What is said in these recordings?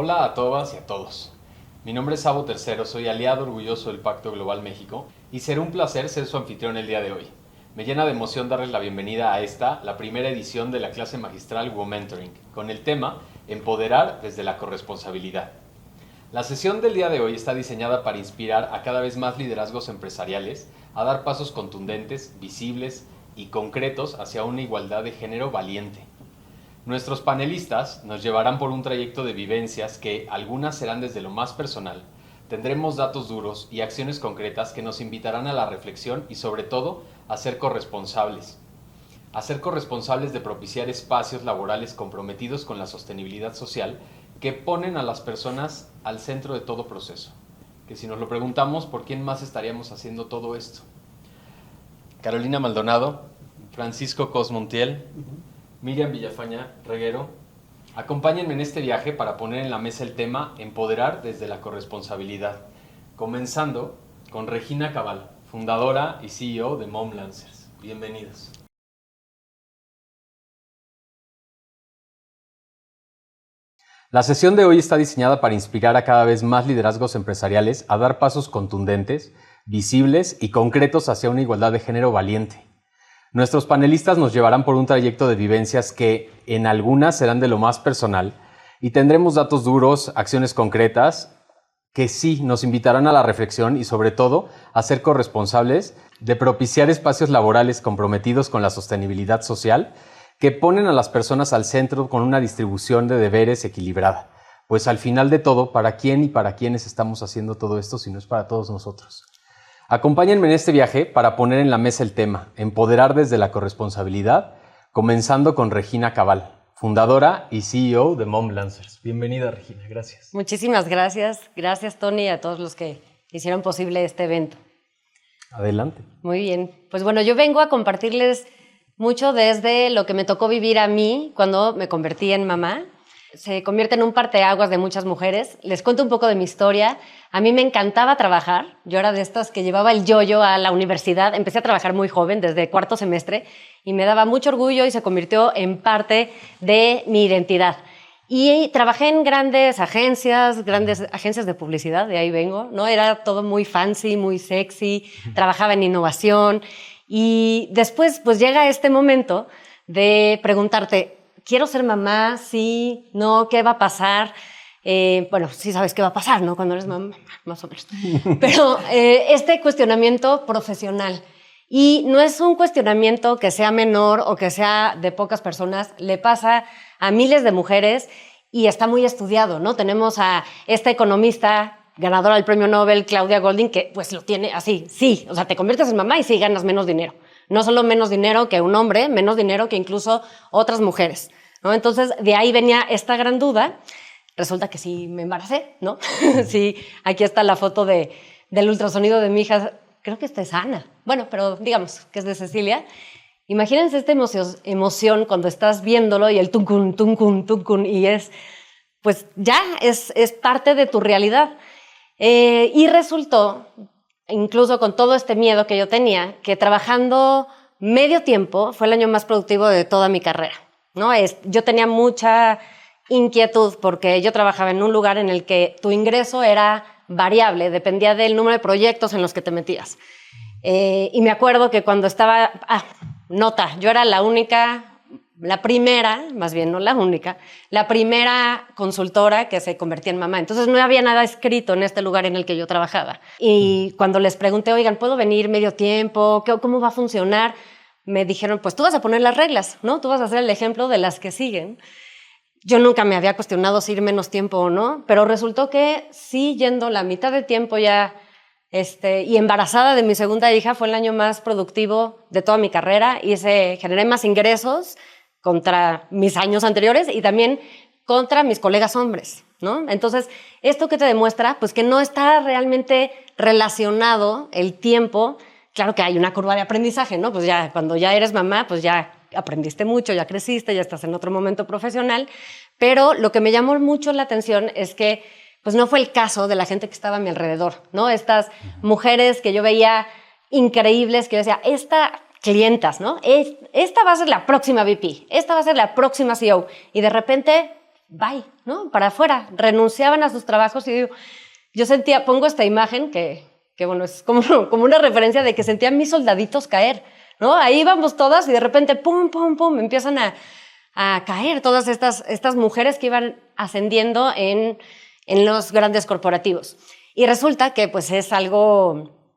Hola a todas y a todos. Mi nombre es Sabo Tercero, soy aliado orgulloso del Pacto Global México y será un placer ser su anfitrión el día de hoy. Me llena de emoción darles la bienvenida a esta, la primera edición de la clase magistral Womentoring, con el tema Empoderar desde la corresponsabilidad. La sesión del día de hoy está diseñada para inspirar a cada vez más liderazgos empresariales a dar pasos contundentes, visibles y concretos hacia una igualdad de género valiente. Nuestros panelistas nos llevarán por un trayecto de vivencias que algunas serán desde lo más personal. Tendremos datos duros y acciones concretas que nos invitarán a la reflexión y sobre todo a ser corresponsables. A ser corresponsables de propiciar espacios laborales comprometidos con la sostenibilidad social que ponen a las personas al centro de todo proceso. Que si nos lo preguntamos, ¿por quién más estaríamos haciendo todo esto? Carolina Maldonado, Francisco Cosmontiel, Miriam Villafaña Reguero, acompáñenme en este viaje para poner en la mesa el tema Empoderar desde la corresponsabilidad, comenzando con Regina Cabal, fundadora y CEO de Momlancers. Bienvenidos. La sesión de hoy está diseñada para inspirar a cada vez más liderazgos empresariales a dar pasos contundentes, visibles y concretos hacia una igualdad de género valiente. Nuestros panelistas nos llevarán por un trayecto de vivencias que, en algunas, serán de lo más personal y tendremos datos duros, acciones concretas, que sí nos invitarán a la reflexión y, sobre todo, a ser corresponsables de propiciar espacios laborales comprometidos con la sostenibilidad social que ponen a las personas al centro con una distribución de deberes equilibrada. Pues al final de todo, ¿para quién y para quiénes estamos haciendo todo esto si no es para todos nosotros? Acompáñenme en este viaje para poner en la mesa el tema Empoderar desde la corresponsabilidad, comenzando con Regina Cabal, fundadora y CEO de Momlancers. Bienvenida, Regina, gracias. Muchísimas gracias. Gracias, Tony, y a todos los que hicieron posible este evento. Adelante. Muy bien. Pues bueno, yo vengo a compartirles mucho desde lo que me tocó vivir a mí cuando me convertí en mamá. Se convierte en un parteaguas de muchas mujeres. Les cuento un poco de mi historia. A mí me encantaba trabajar. Yo era de estas que llevaba el yo-yo a la universidad. Empecé a trabajar muy joven, desde cuarto semestre, y me daba mucho orgullo y se convirtió en parte de mi identidad. Y trabajé en grandes agencias de publicidad, de ahí vengo, ¿no? Era todo muy fancy, muy sexy. Trabajaba en innovación. Y después, pues llega este momento de preguntarte, ¿quiero ser mamá? Sí, no, ¿qué va a pasar? Bueno, sí sabes qué va a pasar, ¿no? Cuando eres mamá, más o menos. Pero este cuestionamiento profesional, y no es un cuestionamiento que sea menor o que sea de pocas personas, le pasa a miles de mujeres y está muy estudiado, ¿no? Tenemos a esta economista ganadora del premio Nobel, Claudia Goldin, que pues lo tiene así, sí, o sea, te conviertes en mamá y sí ganas menos dinero. No solo menos dinero que un hombre, menos dinero que incluso otras mujeres, ¿no? Entonces, de ahí venía esta gran duda. Resulta que sí me embaracé, ¿no? Sí, aquí está la foto del ultrasonido de mi hija, creo que esta es Ana. Bueno, pero digamos que es de Cecilia. Imagínense esta emoción cuando estás viéndolo y el tuncun, tuncun, tuncun, y pues ya es parte de tu realidad. Y resultó, incluso con todo este miedo que yo tenía, que trabajando medio tiempo fue el año más productivo de toda mi carrera, ¿no? Yo tenía mucha inquietud porque yo trabajaba en un lugar en el que tu ingreso era variable, dependía del número de proyectos en los que te metías. Y me acuerdo que cuando estaba... yo era la primera, más bien no la única, la primera consultora que se convertía en mamá. Entonces no había nada escrito en este lugar en el que yo trabajaba. Y cuando les pregunté, oigan, ¿puedo venir medio tiempo? ¿Cómo va a funcionar? Me dijeron, pues tú vas a poner las reglas, ¿no? Tú vas a ser el ejemplo de las que siguen. Yo nunca me había cuestionado si ir menos tiempo o no, pero resultó que sí, yendo la mitad de tiempo ya, y embarazada de mi segunda hija, fue el año más productivo de toda mi carrera y generé más ingresos contra mis años anteriores y también contra mis colegas hombres, ¿no? Entonces, ¿esto qué te demuestra? Pues que no está realmente relacionado el tiempo. Claro que hay una curva de aprendizaje, ¿no? Pues ya cuando ya eres mamá, pues ya aprendiste mucho, ya creciste, ya estás en otro momento profesional, pero lo que me llamó mucho la atención es que pues no fue el caso de la gente que estaba a mi alrededor, ¿no? Estas mujeres que yo veía increíbles, que yo decía, clientas, ¿no? Esta va a ser la próxima VP, esta va a ser la próxima CEO, y de repente bye, ¿no? Para afuera, renunciaban a sus trabajos y yo sentía, pongo esta imagen que bueno, es como una referencia de que sentía a mis soldaditos caer, ¿no? Ahí íbamos todas y de repente, pum, pum, pum, empiezan a caer todas estas mujeres que iban ascendiendo en los grandes corporativos. Y resulta que pues es algo,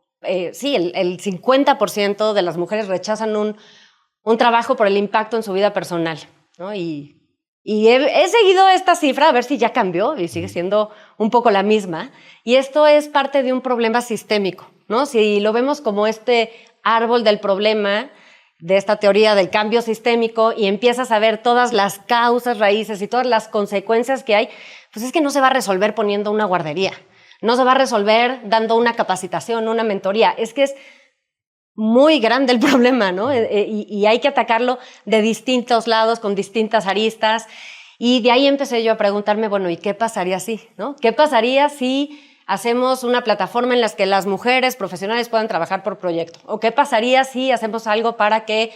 sí, el 50% de las mujeres rechazan un trabajo por el impacto en su vida personal, ¿no? Y he seguido esta cifra a ver si ya cambió y sigue siendo un poco la misma. Y esto es parte de un problema sistémico, ¿no? Si lo vemos como este árbol del problema, de esta teoría del cambio sistémico, y empiezas a ver todas las causas, raíces y todas las consecuencias que hay, pues es que no se va a resolver poniendo una guardería, no se va a resolver dando una capacitación, una mentoría. Es que es muy grande el problema, ¿no? Y hay que atacarlo de distintos lados, con distintas aristas. Y de ahí empecé yo a preguntarme, bueno, ¿y qué pasaría si, ¿no? ¿Qué pasaría si hacemos una plataforma en la que las mujeres profesionales puedan trabajar por proyecto? ¿O qué pasaría si hacemos algo para que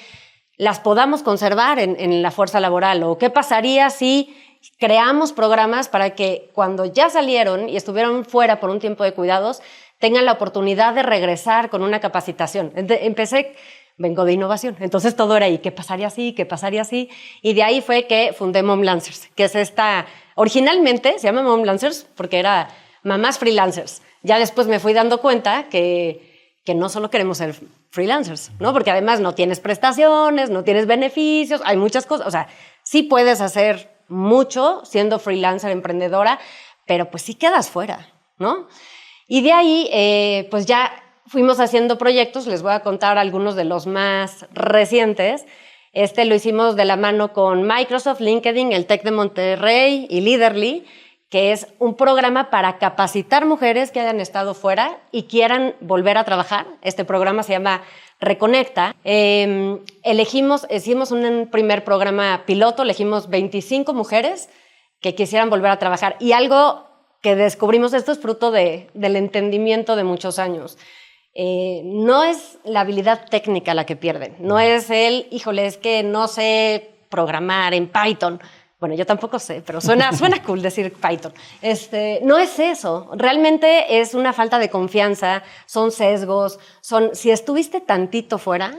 las podamos conservar en la fuerza laboral? ¿O qué pasaría si creamos programas para que cuando ya salieron y estuvieron fuera por un tiempo de cuidados, tengan la oportunidad de regresar con una capacitación? Vengo de innovación, entonces todo era ahí, ¿qué pasaría así? ¿Qué pasaría así? Y de ahí fue que fundé Mom Lancers, que es originalmente se llama Mom Lancers porque era mamás freelancers. Ya después me fui dando cuenta que no solo queremos ser freelancers, ¿no? Porque además no tienes prestaciones, no tienes beneficios, hay muchas cosas, o sea, sí puedes hacer mucho siendo freelancer, emprendedora, pero pues sí quedas fuera, ¿no? Y de ahí, pues ya fuimos haciendo proyectos, les voy a contar algunos de los más recientes. Lo hicimos de la mano con Microsoft, LinkedIn, el TEC de Monterrey y Leaderly, que es un programa para capacitar mujeres que hayan estado fuera y quieran volver a trabajar. Este programa se llama Reconecta. Hicimos un primer programa piloto, elegimos 25 mujeres que quisieran volver a trabajar. Y algo que descubrimos, esto es fruto del entendimiento de muchos años. No es la habilidad técnica la que pierden, no es es que no sé programar en Python. Bueno, yo tampoco sé, pero suena cool decir Python. No es eso, realmente es una falta de confianza, son sesgos, si estuviste tantito fuera,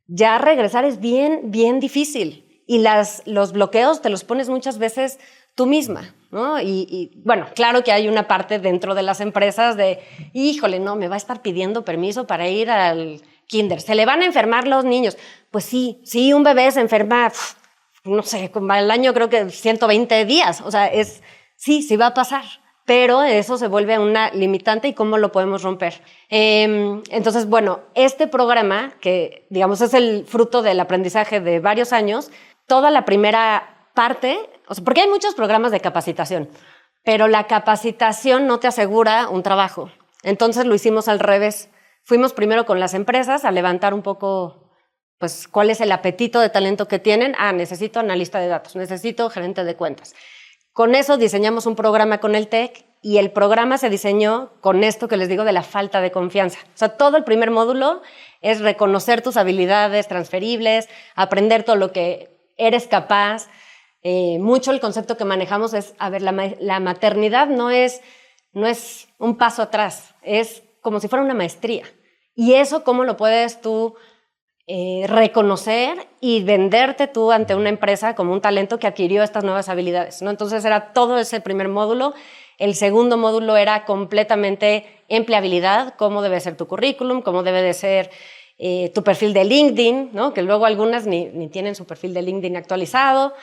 ya regresar es bien, bien difícil. Y los bloqueos te los pones muchas veces tú misma, ¿no? Y bueno, claro que hay una parte dentro de las empresas de, híjole, no, me va a estar pidiendo permiso para ir al kinder, se le van a enfermar los niños. Pues sí, un bebé se enferma, no sé, al año creo que 120 días, o sea, sí va a pasar, pero eso se vuelve una limitante y cómo lo podemos romper. Entonces, bueno, este programa, que digamos es el fruto del aprendizaje de varios años, toda la primera parte, o sea, porque hay muchos programas de capacitación, pero la capacitación no te asegura un trabajo. Entonces lo hicimos al revés. Fuimos primero con las empresas a levantar un poco, pues, cuál es el apetito de talento que tienen. Necesito analista de datos, necesito gerente de cuentas. Con eso diseñamos un programa con el TEC y el programa se diseñó con esto que les digo de la falta de confianza. O sea, todo el primer módulo es reconocer tus habilidades transferibles, aprender todo lo que eres capaz. Mucho el concepto que manejamos es, la maternidad no es un paso atrás, es como si fuera una maestría. Y eso, ¿cómo lo puedes tú reconocer y venderte tú ante una empresa como un talento que adquirió estas nuevas habilidades, ¿no? Entonces era todo ese primer módulo. El segundo módulo era completamente empleabilidad, cómo debe ser tu currículum, cómo debe de ser tu perfil de LinkedIn, ¿no? Que luego algunas ni tienen su perfil de LinkedIn actualizado.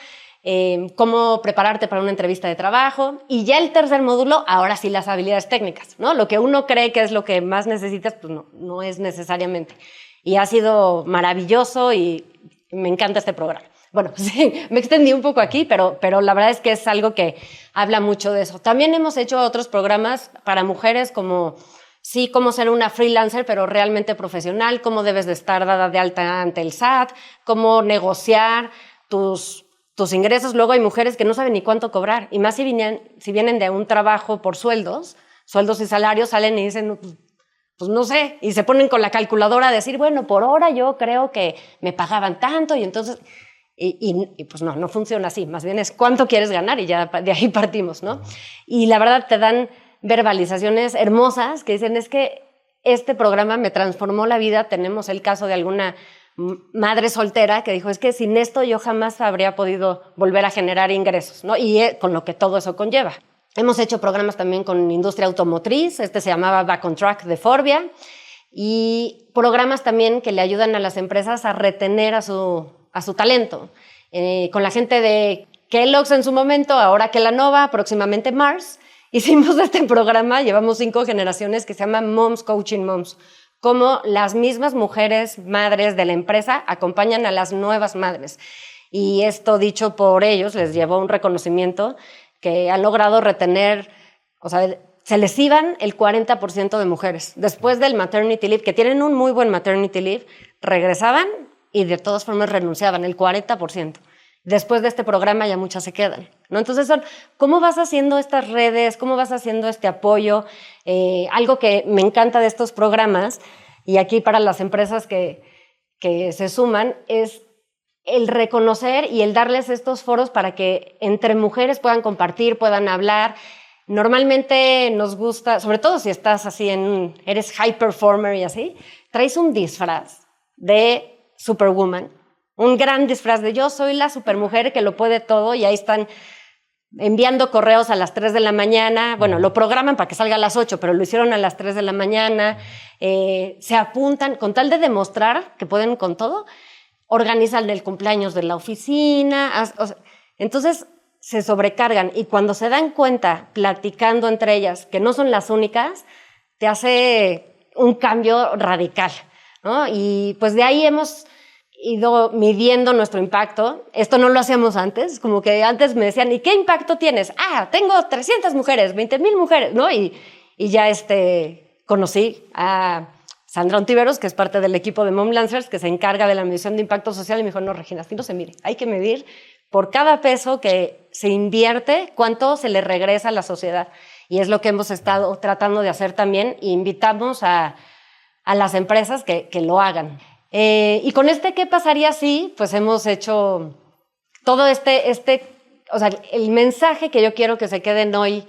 Cómo prepararte para una entrevista de trabajo. Y ya el tercer módulo, ahora sí las habilidades técnicas, ¿no? Lo que uno cree que es lo que más necesitas, pues no es necesariamente. Y ha sido maravilloso y me encanta este programa. Bueno, sí, me extendí un poco aquí, pero la verdad es que es algo que habla mucho de eso. También hemos hecho otros programas para mujeres como, sí, cómo ser una freelancer, pero realmente profesional, cómo debes de estar dada de alta ante el SAT, cómo negociar tus ingresos. Luego hay mujeres que no saben ni cuánto cobrar, y más si vienen de un trabajo por sueldos y salarios, salen y dicen, pues no sé, y se ponen con la calculadora a decir, bueno, por hora yo creo que me pagaban tanto, y entonces Y pues no funciona así. Más bien es cuánto quieres ganar y ya de ahí partimos, ¿no? Y la verdad te dan verbalizaciones hermosas que dicen, es que este programa me transformó la vida. Tenemos el caso de alguna madre soltera que dijo, es que sin esto yo jamás habría podido volver a generar ingresos, ¿no? Y con lo que todo eso conlleva. Hemos hecho programas también con industria automotriz. Se llamaba Back on Track de Forvia. Y programas también que le ayudan a las empresas a retener a su talento. Con la gente de Kellogg's en su momento, ahora Kellanova, próximamente Mars, hicimos este programa, llevamos 5 generaciones, que se llama Moms Coaching Moms, como las mismas mujeres madres de la empresa acompañan a las nuevas madres. Y esto dicho por ellos les llevó un reconocimiento que han logrado retener, o sea, se les iban el 40% de mujeres. Después del maternity leave, que tienen un muy buen maternity leave, regresaban y de todas formas renunciaban, el 40%. Después de este programa ya muchas se quedan, ¿no? Entonces ¿cómo vas haciendo estas redes? ¿Cómo vas haciendo este apoyo? Algo que me encanta de estos programas, y aquí para las empresas que se suman, es el reconocer y el darles estos foros para que entre mujeres puedan compartir, puedan hablar. Normalmente nos gusta, sobre todo si estás así eres high performer y así, traes un disfraz de Superwoman, un gran disfraz de yo soy la supermujer que lo puede todo, y ahí están enviando correos a las 3 de la mañana, bueno, lo programan para que salga a las 8, pero lo hicieron a las 3 de la mañana, se apuntan, con tal de demostrar que pueden con todo, organizan el cumpleaños de la oficina, entonces se sobrecargan, y cuando se dan cuenta, platicando entre ellas, que no son las únicas, te hace un cambio radical, ¿no? Y pues de ahí hemos ido midiendo nuestro impacto. Esto no lo hacíamos antes, como que antes me decían, ¿y qué impacto tienes? Tengo 300 mujeres, 20,000 mujeres, ¿no? Y ya conocí a Sandra Ontiveros, que es parte del equipo de Mom Lancers, que se encarga de la medición de impacto social, y me dijo, no, Regina, así no se mide, hay que medir por cada peso que se invierte, cuánto se le regresa a la sociedad. Y es lo que hemos estado tratando de hacer también, e invitamos a las empresas que lo hagan. Y con ¿qué pasaría si? Pues hemos hecho todo o sea, el mensaje que yo quiero que se queden hoy,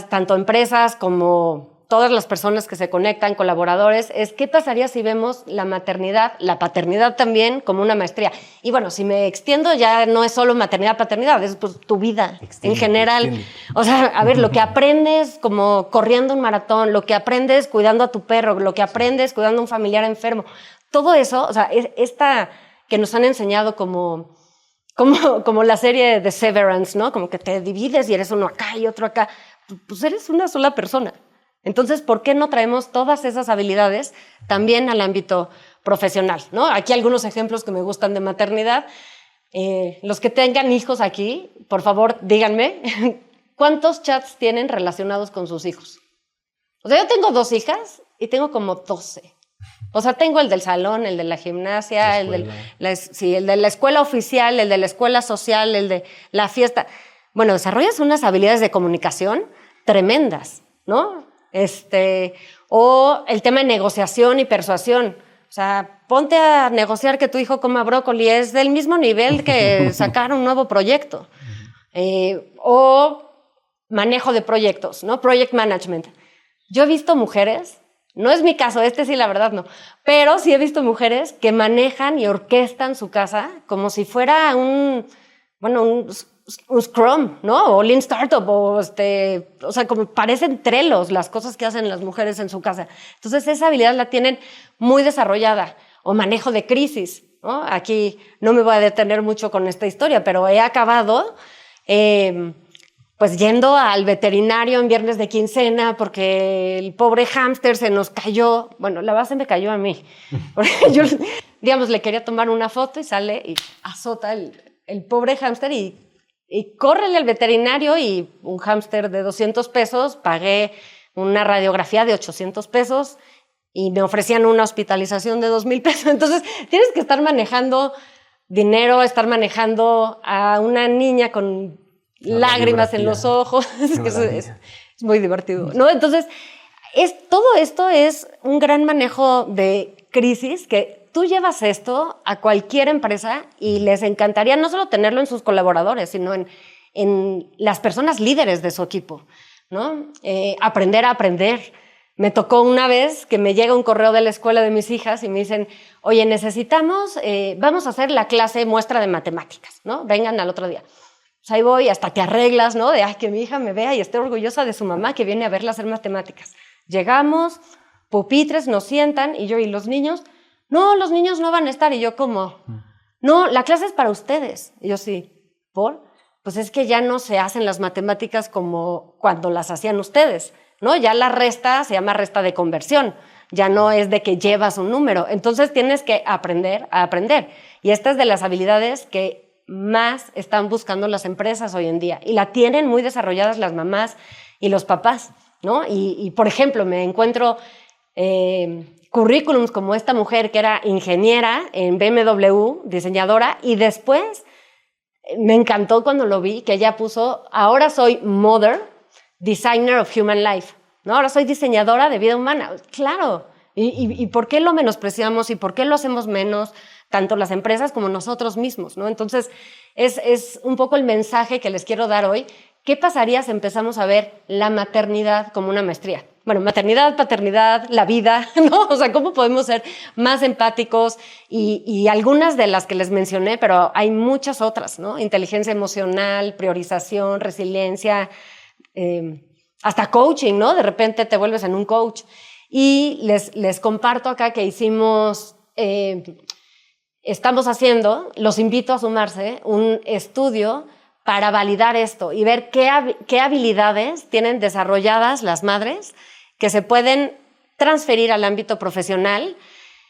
tanto empresas como todas las personas que se conectan, colaboradores, es ¿qué pasaría si vemos la maternidad, la paternidad también como una maestría? Y bueno, si me extiendo, ya no es solo maternidad, paternidad, es pues tu vida en general. O sea, a ver, lo que aprendes como corriendo un maratón, lo que aprendes cuidando a tu perro, lo que aprendes cuidando a un familiar enfermo, todo eso, o sea, esta que nos han enseñado como la serie de Severance, ¿no? Como que te divides y eres uno acá y otro acá, pues eres una sola persona. Entonces, ¿por qué no traemos todas esas habilidades también al ámbito profesional, ¿no? Aquí algunos ejemplos que me gustan de maternidad. Los que tengan hijos aquí, por favor, díganme, ¿cuántos chats tienen relacionados con sus hijos? O sea, yo tengo 2 hijas y tengo como 12. O sea, tengo el del salón, el de la gimnasia, el de la escuela oficial, el de la escuela social, el de la fiesta. Bueno, desarrollas unas habilidades de comunicación tremendas, ¿no? O el tema de negociación y persuasión. O sea, ponte a negociar que tu hijo coma brócoli, es del mismo nivel que sacar un nuevo proyecto. O manejo de proyectos, ¿no? Project management. Yo he visto mujeres, no es mi caso, sí la verdad no, pero sí he visto mujeres que manejan y orquestan su casa como si fuera un Scrum, ¿no? O Lean Startup, o sea, como parecen Trellos las cosas que hacen las mujeres en su casa. Entonces, esa habilidad la tienen muy desarrollada. O manejo de crisis, ¿no? Aquí no me voy a detener mucho con esta historia, pero he acabado pues yendo al veterinario en viernes de quincena porque el pobre hámster se nos cayó. Bueno, la base me cayó a mí. Porque yo, digamos, le quería tomar una foto y sale y azota el pobre hámster y córrele al veterinario, y un hámster de 200 pesos, pagué una radiografía de 800 pesos y me ofrecían una hospitalización de 2,000 pesos. Entonces, tienes que estar manejando dinero, estar manejando a una niña con lágrimas en los ojos. Es muy divertido, ¿no? Entonces, todo esto es un gran manejo de crisis que tú llevas esto a cualquier empresa y les encantaría no solo tenerlo en sus colaboradores, sino en las personas líderes de su equipo, ¿no? Aprender a aprender. Me tocó una vez que me llega un correo de la escuela de mis hijas y me dicen, oye, necesitamos, vamos a hacer la clase muestra de matemáticas, ¿no? Vengan al otro día. Pues ahí voy, hasta que arreglas, ¿no? De ay, que mi hija me vea y esté orgullosa de su mamá que viene a verla hacer matemáticas. Llegamos, pupitres, nos sientan y yo, ¿y los niños? No, los niños no van a estar. Y yo, ¿cómo? No, la clase es para ustedes. Y yo, sí, ¿por? Pues es que ya no se hacen las matemáticas como cuando las hacían ustedes, ¿no? Ya la resta se llama resta de conversión, ya no es de que llevas un número. Entonces tienes que aprender a aprender. Y esta es de las habilidades que más están buscando las empresas hoy en día. Y la tienen muy desarrolladas las mamás y los papás, ¿no? Y por ejemplo, me encuentro currículums como esta mujer que era ingeniera en BMW, diseñadora, y después me encantó cuando lo vi, que ella puso, ahora soy Mother, Designer of Human Life, ¿no? Ahora soy diseñadora de vida humana. Claro, ¿y por qué lo menospreciamos y por qué lo hacemos menos, tanto las empresas como nosotros mismos, ¿no? Entonces, es un poco el mensaje que les quiero dar hoy. ¿Qué pasaría si empezamos a ver la maternidad como una maestría? Bueno, maternidad, paternidad, la vida, ¿no? O sea, ¿cómo podemos ser más empáticos? Y algunas de las que les mencioné, pero hay muchas otras, ¿no? Inteligencia emocional, priorización, resiliencia, hasta coaching, ¿no? De repente te vuelves en un coach. Y les comparto acá que estamos haciendo, los invito a sumarse, un estudio para validar esto y ver qué habilidades tienen desarrolladas las madres que se pueden transferir al ámbito profesional.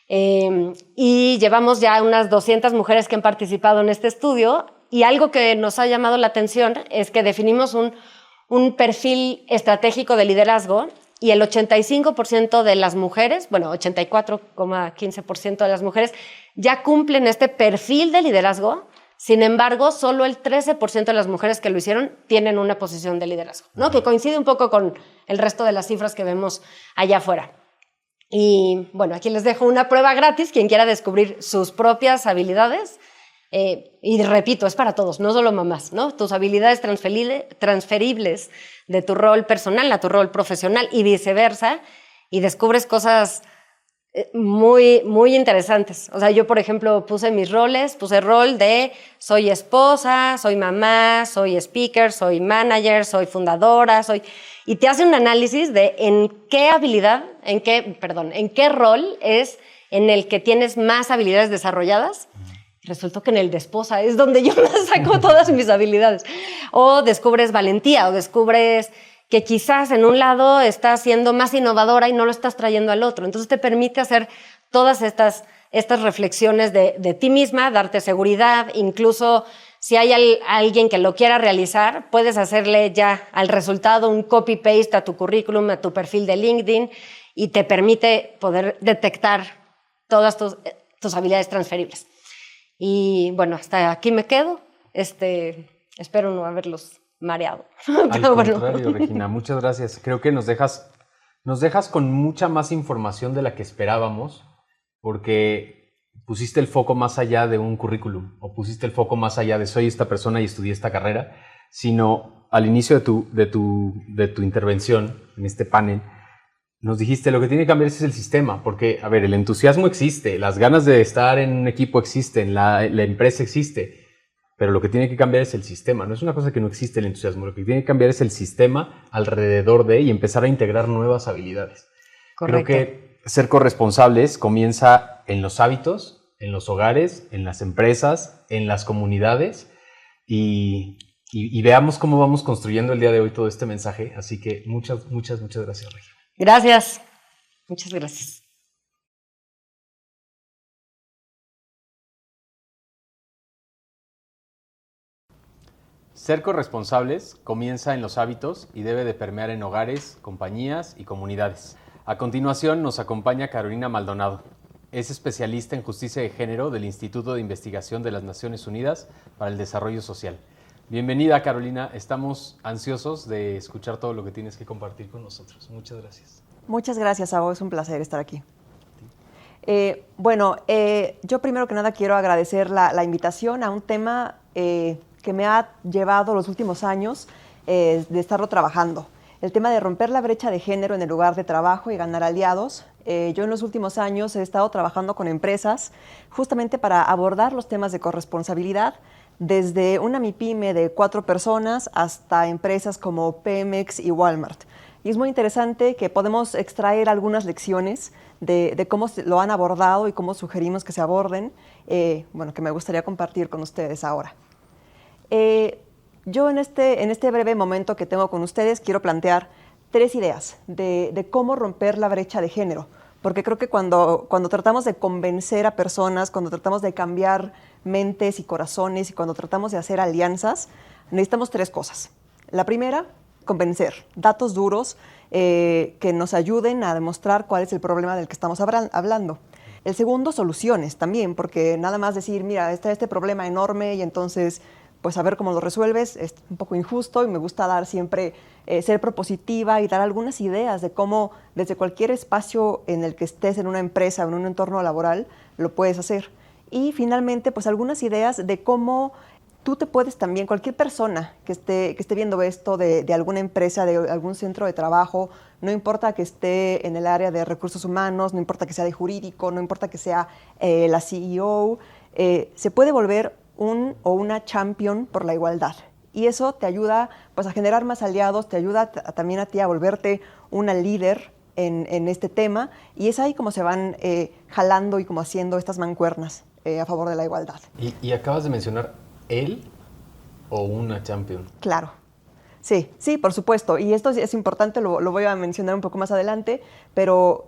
Y llevamos ya unas 200 mujeres que han participado en este estudio y algo que nos ha llamado la atención es que definimos un perfil estratégico de liderazgo y el 85% de las mujeres, bueno, 84,15% de las mujeres ya cumplen este perfil de liderazgo. Sin embargo, solo el 13% de las mujeres que lo hicieron tienen una posición de liderazgo, ¿no? Que coincide un poco con el resto de las cifras que vemos allá afuera. Y bueno, aquí les dejo una prueba gratis, quien quiera descubrir sus propias habilidades. Y repito, es para todos, no solo mamás, ¿no? Tus habilidades transferibles de tu rol personal a tu rol profesional y viceversa, y descubres cosas muy, muy interesantes. O sea, yo, por ejemplo, puse rol de soy esposa, soy mamá, soy speaker, soy manager, soy fundadora, y te hace un análisis de en qué rol es en el que tienes más habilidades desarrolladas. Resultó que en el de esposa es donde yo más saco todas mis habilidades. O descubres valentía, o descubres que quizás en un lado estás siendo más innovadora y no lo estás trayendo al otro. Entonces te permite hacer todas estas reflexiones de ti misma, darte seguridad, incluso si hay alguien que lo quiera realizar, puedes hacerle ya al resultado un copy-paste a tu currículum, a tu perfil de LinkedIn y te permite poder detectar todas tus habilidades transferibles. Y bueno, hasta aquí me quedo. Espero no haberlos mareado. Al contrario, Regina, muchas gracias. Creo que nos dejas con mucha más información de la que esperábamos, porque pusiste el foco más allá de un currículum, o pusiste el foco más allá de soy esta persona y estudié esta carrera, sino al inicio de tu intervención en este panel, nos dijiste lo que tiene que cambiar es el sistema, porque, a ver, el entusiasmo existe, las ganas de estar en un equipo existen, la empresa existe, pero lo que tiene que cambiar es el sistema. No es una cosa que no existe el entusiasmo, lo que tiene que cambiar es el sistema alrededor de y empezar a integrar nuevas habilidades. Correcto. Creo que ser corresponsables comienza en los hábitos, en los hogares, en las empresas, en las comunidades y veamos cómo vamos construyendo el día de hoy todo este mensaje. Así que muchas gracias, Regina. Gracias. Muchas gracias. Ser corresponsables comienza en los hábitos y debe de permear en hogares, compañías y comunidades. A continuación nos acompaña Carolina Maldonado. Es especialista en justicia de género del Instituto de Investigación de las Naciones Unidas para el Desarrollo Social. Bienvenida, Carolina. Estamos ansiosos de escuchar todo lo que tienes que compartir con nosotros. Muchas gracias. Muchas gracias, Sabo. Es un placer estar aquí. Yo primero que nada quiero agradecer la invitación a un tema que me ha llevado los últimos años de estarlo trabajando. El tema de romper la brecha de género en el lugar de trabajo y ganar aliados. Yo en los últimos años he estado trabajando con empresas justamente para abordar los temas de corresponsabilidad, desde una MIPYME de 4 personas hasta empresas como Pemex y Walmart. Y es muy interesante que podemos extraer algunas lecciones de cómo lo han abordado y cómo sugerimos que se aborden, que me gustaría compartir con ustedes ahora. Yo en este breve momento que tengo con ustedes quiero plantear 3 ideas de cómo romper la brecha de género, porque creo que cuando tratamos de convencer a personas, cuando tratamos de cambiar mentes y corazones y cuando tratamos de hacer alianzas, necesitamos 3 cosas. La primera, convencer, datos duros que nos ayuden a demostrar cuál es el problema del que estamos hablando. El segundo, soluciones también, porque nada más decir, mira, está este problema enorme y entonces pues a ver cómo lo resuelves, es un poco injusto y me gusta dar siempre, ser propositiva y dar algunas ideas de cómo desde cualquier espacio en el que estés en una empresa o en un entorno laboral lo puedes hacer. Y finalmente, pues algunas ideas de cómo tú te puedes también, cualquier persona que esté viendo esto de alguna empresa, de algún centro de trabajo, no importa que esté en el área de recursos humanos, no importa que sea de jurídico, no importa que sea la CEO, se puede volver un o una champion por la igualdad. Y eso te ayuda pues, a generar más aliados, te ayuda también a ti a volverte una líder en este tema. Y es ahí como se van jalando y como haciendo estas mancuernas a favor de la igualdad. Y acabas de mencionar él o una champion. Claro. Sí, por supuesto. Y esto es importante, lo voy a mencionar un poco más adelante, pero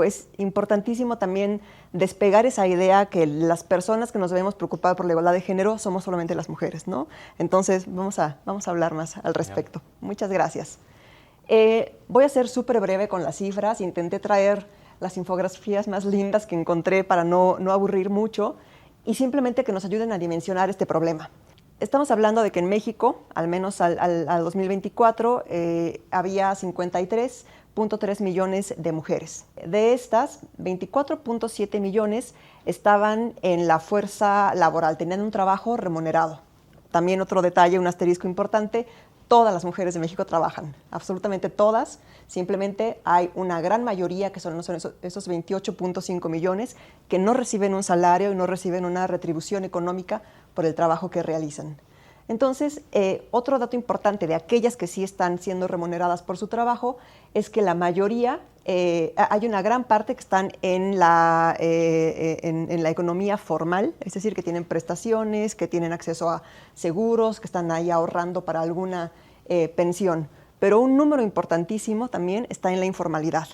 es importantísimo también despegar esa idea que las personas que nos debemos preocupar por la igualdad de género somos solamente las mujeres, ¿no? Entonces, vamos a hablar más al respecto. Muchas gracias. Voy a ser súper breve con las cifras. Intenté traer las infografías más lindas que encontré para no aburrir mucho y simplemente que nos ayuden a dimensionar este problema. Estamos hablando de que en México, al menos al 2024, había 53.3 millones de mujeres. De estas, 24.7 millones estaban en la fuerza laboral, tenían un trabajo remunerado. También otro detalle, un asterisco importante, todas las mujeres de México trabajan, absolutamente todas. Simplemente hay una gran mayoría, que son esos 28.5 millones, que no reciben un salario y no reciben una retribución económica por el trabajo que realizan. Entonces, otro dato importante de aquellas que sí están siendo remuneradas por su trabajo es que la mayoría, hay una gran parte que están en la economía formal, es decir, que tienen prestaciones, que tienen acceso a seguros, que están ahí ahorrando para alguna pensión. Pero un número importantísimo también está en la informalidad.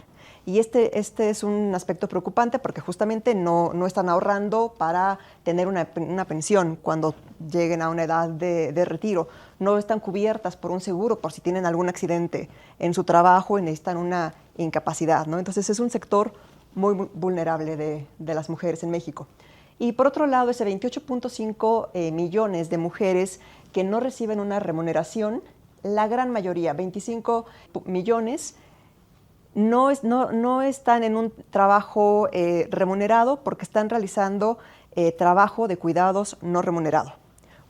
Y este es un aspecto preocupante porque justamente no están ahorrando para tener una pensión cuando lleguen a una edad de retiro. No están cubiertas por un seguro por si tienen algún accidente en su trabajo y necesitan una incapacidad, ¿no? Entonces es un sector muy vulnerable de las mujeres en México. Y por otro lado, ese 28.5 millones de mujeres que no reciben una remuneración, la gran mayoría, 25 millones, no están en un trabajo remunerado porque están realizando trabajo de cuidados no remunerado.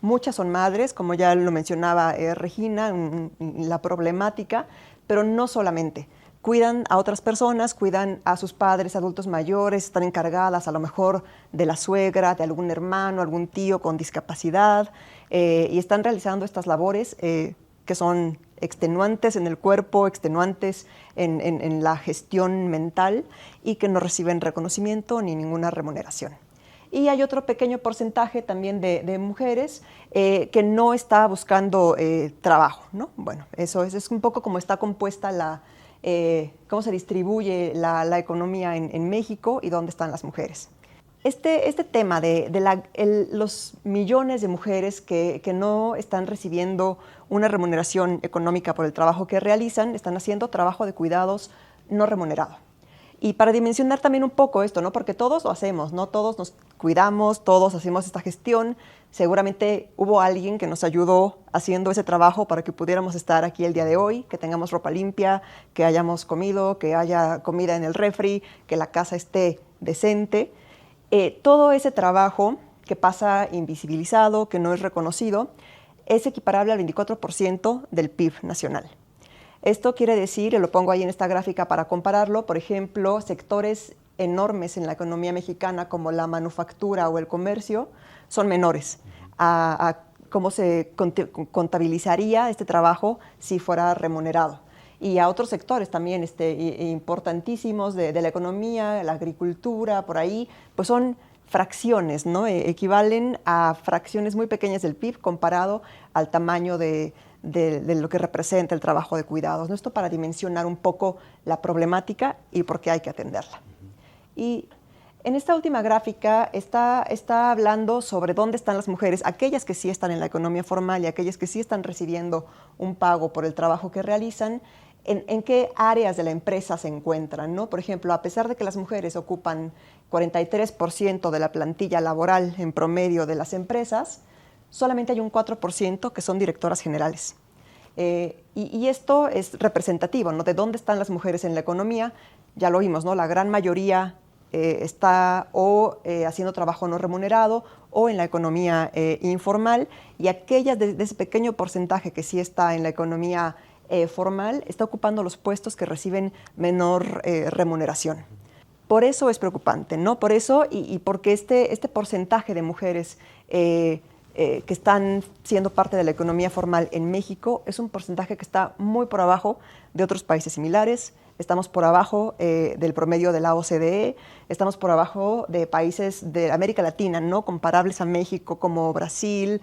Muchas son madres, como ya lo mencionaba Regina, la problemática, pero no solamente. Cuidan a otras personas, cuidan a sus padres, adultos mayores, están encargadas a lo mejor de la suegra, de algún hermano, algún tío con discapacidad, y están realizando estas labores que son extenuantes en el cuerpo, extenuantes en la gestión mental y que no reciben reconocimiento ni ninguna remuneración. Y hay otro pequeño porcentaje también de mujeres que no está buscando trabajo, ¿no? Bueno, eso es un poco como está compuesta cómo se distribuye la economía en México y dónde están las mujeres. Este tema de los millones de mujeres que no están recibiendo una remuneración económica por el trabajo que realizan, están haciendo trabajo de cuidados no remunerado. Y para dimensionar también un poco esto, ¿no? Porque todos lo hacemos, ¿no? Todos nos cuidamos, todos hacemos esta gestión. Seguramente hubo alguien que nos ayudó haciendo ese trabajo para que pudiéramos estar aquí el día de hoy, que tengamos ropa limpia, que hayamos comido, que haya comida en el refri, que la casa esté decente. Todo ese trabajo que pasa invisibilizado, que no es reconocido, es equiparable al 24% del PIB nacional. Esto quiere decir, y lo pongo ahí en esta gráfica para compararlo, por ejemplo, sectores enormes en la economía mexicana como la manufactura o el comercio son menores a cómo se contabilizaría este trabajo si fuera remunerado. Y a otros sectores también importantísimos de la economía, la agricultura, por ahí, pues son fracciones, ¿no? Equivalen a fracciones muy pequeñas del PIB comparado al tamaño de lo que representa el trabajo de cuidados, ¿no? Esto para dimensionar un poco la problemática y por qué hay que atenderla. Y en esta última gráfica está hablando sobre dónde están las mujeres, aquellas que sí están en la economía formal y aquellas que sí están recibiendo un pago por el trabajo que realizan, en qué áreas de la empresa se encuentran, ¿no? Por ejemplo, a pesar de que las mujeres ocupan 43% de la plantilla laboral en promedio de las empresas, solamente hay un 4% que son directoras generales. Y esto es representativo, ¿no? De dónde están las mujeres en la economía. Ya lo vimos, ¿no? La gran mayoría está haciendo trabajo no remunerado o en la economía informal, y aquellas de ese pequeño porcentaje que sí está en la economía formal está ocupando los puestos que reciben menor remuneración. Por eso es preocupante, ¿no? Por eso y porque este porcentaje de mujeres que están siendo parte de la economía formal en México es un porcentaje que está muy por abajo de otros países similares. Estamos por abajo del promedio de la OCDE, estamos por abajo de países de América Latina, ¿no? Comparables a México, como Brasil,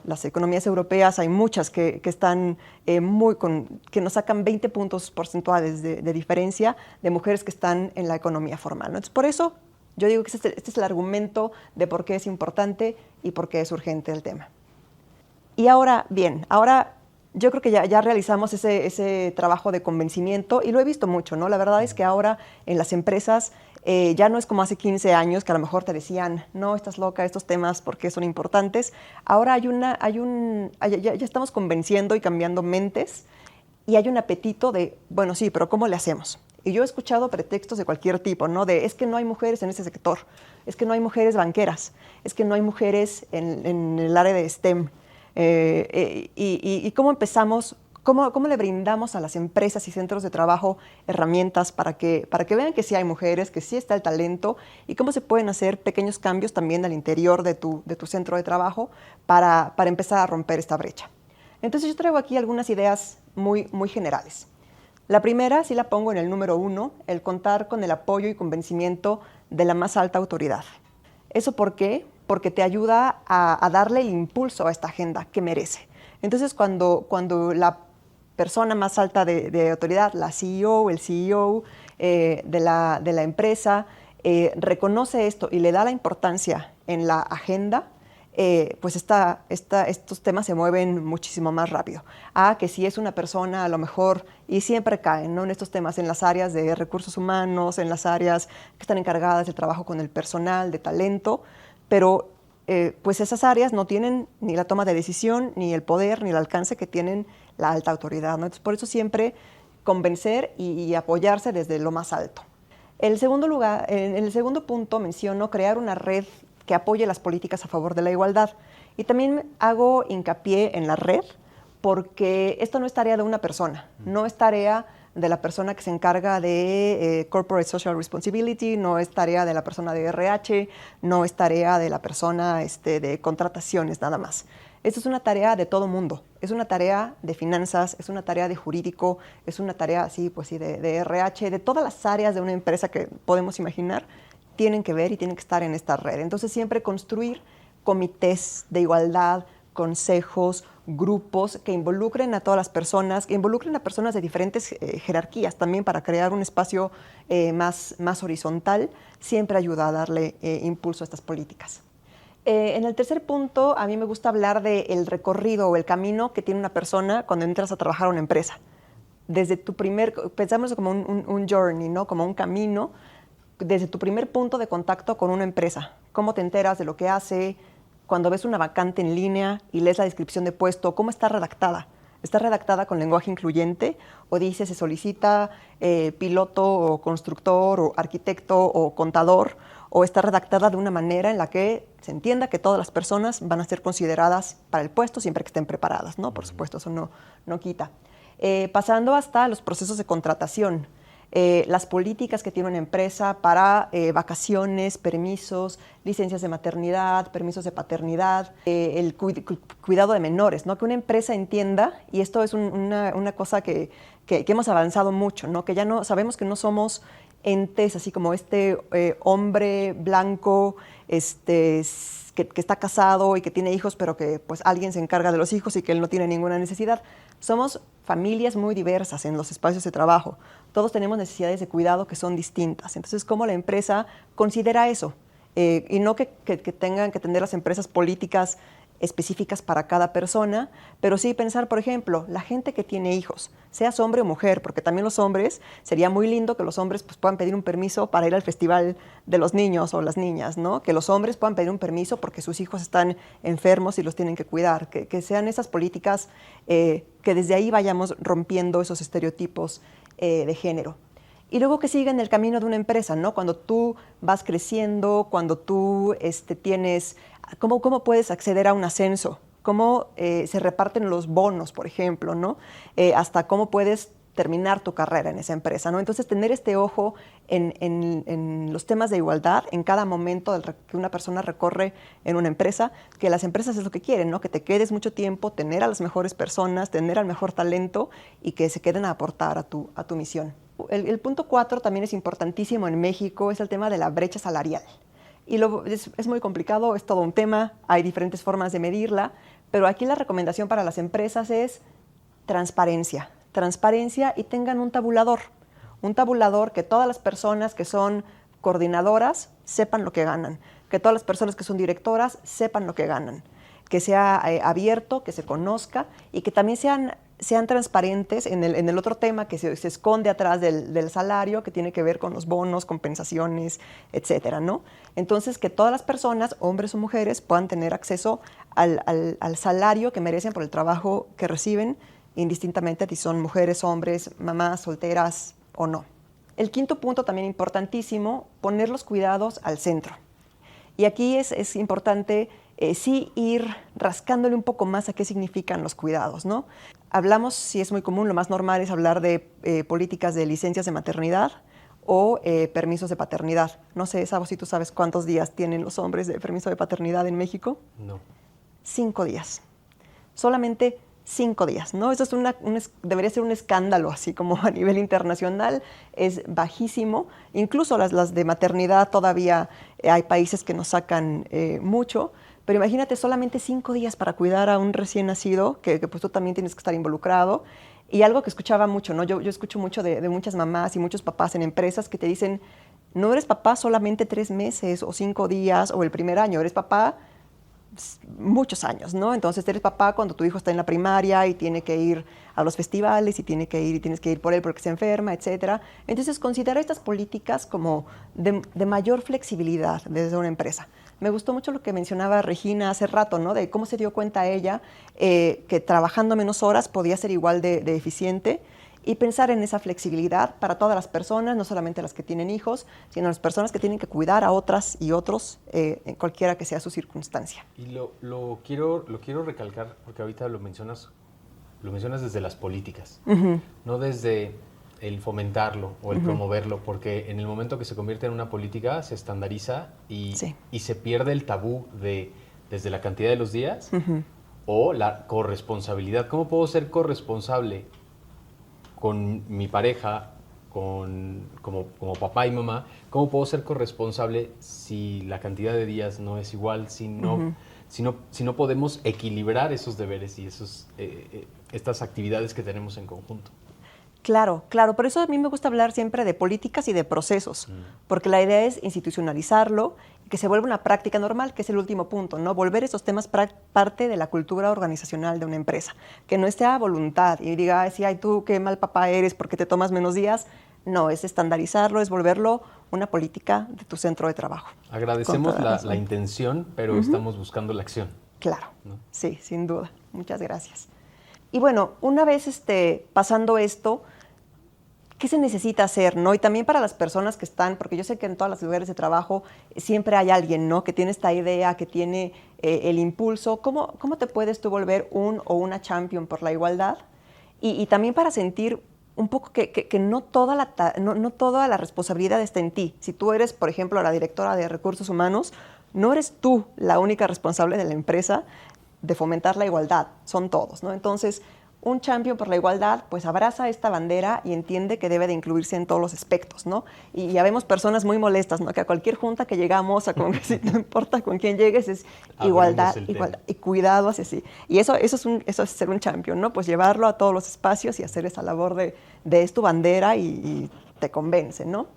las economías europeas, hay muchas que están que nos sacan 20 puntos porcentuales de diferencia de mujeres que están en la economía formal, ¿no? Entonces, por eso yo digo que este es el argumento de por qué es importante y por qué es urgente el tema. Y ahora, bien, yo creo que ya realizamos ese trabajo de convencimiento y lo he visto mucho, ¿no? La verdad es que ahora en las empresas ya no es como hace 15 años que a lo mejor te decían, no, estás loca, estos temas, ¿por qué son importantes? Ahora ya estamos convenciendo y cambiando mentes y hay un apetito de, bueno, sí, pero ¿cómo le hacemos? Y yo he escuchado pretextos de cualquier tipo, ¿no? Es que no hay mujeres en ese sector, es que no hay mujeres banqueras, es que no hay mujeres en el área de STEM. Y cómo empezamos, cómo le brindamos a las empresas y centros de trabajo herramientas para que vean que sí hay mujeres, que sí está el talento, y cómo se pueden hacer pequeños cambios también al interior de tu centro de trabajo para empezar a romper esta brecha. Entonces yo traigo aquí algunas ideas muy, muy generales. La primera, sí la pongo en el número 1, el contar con el apoyo y convencimiento de la más alta autoridad. ¿Eso por qué? Porque te ayuda a darle el impulso a esta agenda que merece. Entonces, cuando la persona más alta de autoridad, la CEO, el CEO de la empresa, reconoce esto y le da la importancia en la agenda, pues estos temas se mueven muchísimo más rápido. Que si es una persona, a lo mejor, y siempre caen, ¿no? En estos temas, en las áreas de recursos humanos, en las áreas que están encargadas del trabajo con el personal, de talento, pero pues esas áreas no tienen ni la toma de decisión, ni el poder, ni el alcance que tienen la alta autoridad, ¿no? Entonces, por eso siempre convencer y apoyarse desde lo más alto. En el segundo punto menciono crear una red que apoye las políticas a favor de la igualdad. Y también hago hincapié en la red porque esto no es tarea de una persona, no es tarea de la persona que se encarga de Corporate Social Responsibility, no es tarea de la persona de RH, no es tarea de la persona de contrataciones, nada más. Esto es una tarea de todo mundo, es una tarea de finanzas, es una tarea de jurídico, es una tarea de RH, de todas las áreas de una empresa que podemos imaginar, tienen que ver y tienen que estar en esta red. Entonces siempre construir comités de igualdad, consejos, grupos que involucren a todas las personas, que involucren a personas de diferentes jerarquías también para crear un espacio más horizontal, siempre ayuda a darle impulso a estas políticas. En el tercer punto, a mí me gusta hablar del recorrido o el camino que tiene una persona cuando entras a trabajar a una empresa. Desde pensamos como un journey, ¿no? Como un camino, desde tu primer punto de contacto con una empresa. ¿Cómo te enteras de lo que hace? Cuando ves una vacante en línea y lees la descripción de puesto, ¿cómo está redactada? ¿Está redactada con lenguaje incluyente o dice se solicita piloto o constructor o arquitecto o contador? ¿O está redactada de una manera en la que se entienda que todas las personas van a ser consideradas para el puesto siempre que estén preparadas, ¿no? Por supuesto, eso no quita. Pasando hasta los procesos de contratación. Las políticas que tiene una empresa para vacaciones, permisos, licencias de maternidad, permisos de paternidad, el cuidado de menores, ¿no? Que una empresa entienda, y esto es una cosa que hemos avanzado mucho, ¿no? Que ya no sabemos que no somos entes así como hombre blanco, que está casado y que tiene hijos, pero que pues alguien se encarga de los hijos y que él no tiene ninguna necesidad. Somos familias muy diversas en los espacios de trabajo. Todos tenemos necesidades de cuidado que son distintas. Entonces, ¿cómo la empresa considera eso? Y no que tengan que tener las empresas políticas específicas para cada persona, pero sí pensar, por ejemplo, la gente que tiene hijos, seas hombre o mujer, porque también los hombres, sería muy lindo que los hombres pues, puedan pedir un permiso para ir al festival de los niños o las niñas, ¿no? Que los hombres puedan pedir un permiso porque sus hijos están enfermos y los tienen que cuidar, que sean esas políticas que desde ahí vayamos rompiendo esos estereotipos de género. Y luego que siga en el camino de una empresa, ¿no? Cuando tú vas creciendo, cuando tú tienes... ¿Cómo puedes acceder a un ascenso? ¿Cómo se reparten los bonos, por ejemplo, ¿no? Hasta cómo puedes terminar tu carrera en esa empresa, ¿no? Entonces, tener este ojo en los temas de igualdad en cada momento que una persona recorre en una empresa, que las empresas es lo que quieren, ¿no? Que te quedes mucho tiempo, tener a las mejores personas, tener al mejor talento y que se queden a aportar a tu misión. El punto 4 también es importantísimo en México, es el tema de la brecha salarial. Y es muy complicado, es todo un tema, hay diferentes formas de medirla, pero aquí la recomendación para las empresas es transparencia y tengan un tabulador que todas las personas que son coordinadoras sepan lo que ganan, que todas las personas que son directoras sepan lo que ganan, que sea abierto, que se conozca y que también sean transparentes en el otro tema que se esconde atrás del salario, que tiene que ver con los bonos, compensaciones, etcétera, ¿no? Entonces, que todas las personas, hombres o mujeres, puedan tener acceso al salario que merecen por el trabajo que reciben, indistintamente si son mujeres, hombres, mamás, solteras o no. El quinto punto también importantísimo, poner los cuidados al centro. Y aquí es importante sí ir rascándole un poco más a qué significan los cuidados, ¿no? Hablamos, si es muy común, lo más normal es hablar de políticas de licencias de maternidad o permisos de paternidad. No sé, Sabo, si tú sabes cuántos días tienen los hombres de permiso de paternidad en México. No. 5 días. Solamente 5 días, ¿no? Eso debería ser un escándalo, así como a nivel internacional, es bajísimo. Incluso las de maternidad todavía hay países que nos sacan mucho, pero imagínate solamente 5 días para cuidar a un recién nacido, que pues tú también tienes que estar involucrado. Y algo que escuchaba mucho, ¿no? Yo escucho mucho de muchas mamás y muchos papás en empresas que te dicen, no eres papá solamente 3 meses o 5 días o el primer año, eres papá muchos años, ¿no? Entonces eres papá cuando tu hijo está en la primaria y tiene que ir a los festivales y tienes que ir por él porque se enferma, etcétera. Entonces considera estas políticas como de mayor flexibilidad desde una empresa. Me gustó mucho lo que mencionaba Regina hace rato, ¿no? De cómo se dio cuenta ella que trabajando menos horas podía ser igual de eficiente, y pensar en esa flexibilidad para todas las personas, no solamente las que tienen hijos, sino las personas que tienen que cuidar a otras y otros, en cualquiera que sea su circunstancia. Y lo quiero recalcar, porque ahorita lo mencionas desde las políticas, no desde el fomentarlo o el promoverlo, porque en el momento que se convierte en una política se estandariza y se pierde el tabú desde la cantidad de los días o la corresponsabilidad. ¿Cómo puedo ser corresponsable con mi pareja, como papá y mamá? ¿Cómo puedo ser corresponsable si la cantidad de días no es igual, si no podemos equilibrar esos deberes y estas actividades que tenemos en conjunto? Claro. Por eso a mí me gusta hablar siempre de políticas y de procesos, porque la idea es institucionalizarlo y que se vuelva una práctica normal, que es el último punto, ¿no? Volver esos temas parte de la cultura organizacional de una empresa, que no esté a voluntad y diga, ay, tú qué mal papá eres porque te tomas menos días. No, es estandarizarlo, es volverlo una política de tu centro de trabajo. Agradecemos la intención, pero estamos buscando la acción. Claro, ¿no? Sí, sin duda. Muchas gracias. Y bueno, una vez pasando esto, ¿qué se necesita hacer, no? Y también para las personas que están, porque yo sé que en todos los lugares de trabajo siempre hay alguien, ¿no? Que tiene esta idea, que tiene el impulso. ¿Cómo te puedes tú volver un o una champion por la igualdad? Y también para sentir un poco que no toda la responsabilidad está en ti. Si tú eres, por ejemplo, la directora de recursos humanos, no eres tú la única responsable de la empresa de fomentar la igualdad, son todos, ¿no? Entonces, un champion por la igualdad, pues abraza esta bandera y entiende que debe de incluirse en todos los aspectos, ¿no? Y ya vemos personas muy molestas, ¿no? Que a cualquier junta que llegamos, a no importa con quién llegues, es igualdad, y cuidado hacia sí. Y eso es ser un champion, ¿no? Pues llevarlo a todos los espacios y hacer esa labor de es tu bandera y te convence, ¿no?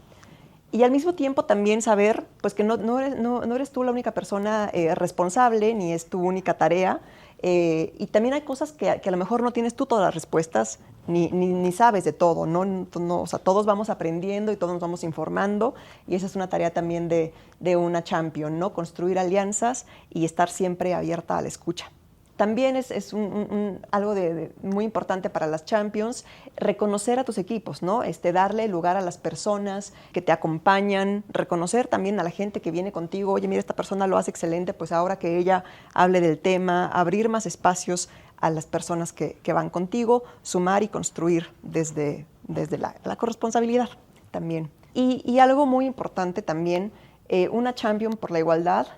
Y al mismo tiempo también saber pues, que no eres tú la única persona responsable, ni es tu única tarea. Y también hay cosas que a lo mejor no tienes tú todas las respuestas, ni sabes de todo, ¿no? O sea, todos vamos aprendiendo y todos nos vamos informando. Y esa es una tarea también de una champion, ¿no? Construir alianzas y estar siempre abierta a la escucha. También es algo muy importante para las champions, reconocer a tus equipos, ¿no? Darle lugar a las personas que te acompañan, reconocer también a la gente que viene contigo. Oye, mira, esta persona lo hace excelente, pues ahora que ella hable del tema, abrir más espacios a las personas que van contigo, sumar y construir desde la corresponsabilidad también. Y algo muy importante también, una champion por la igualdad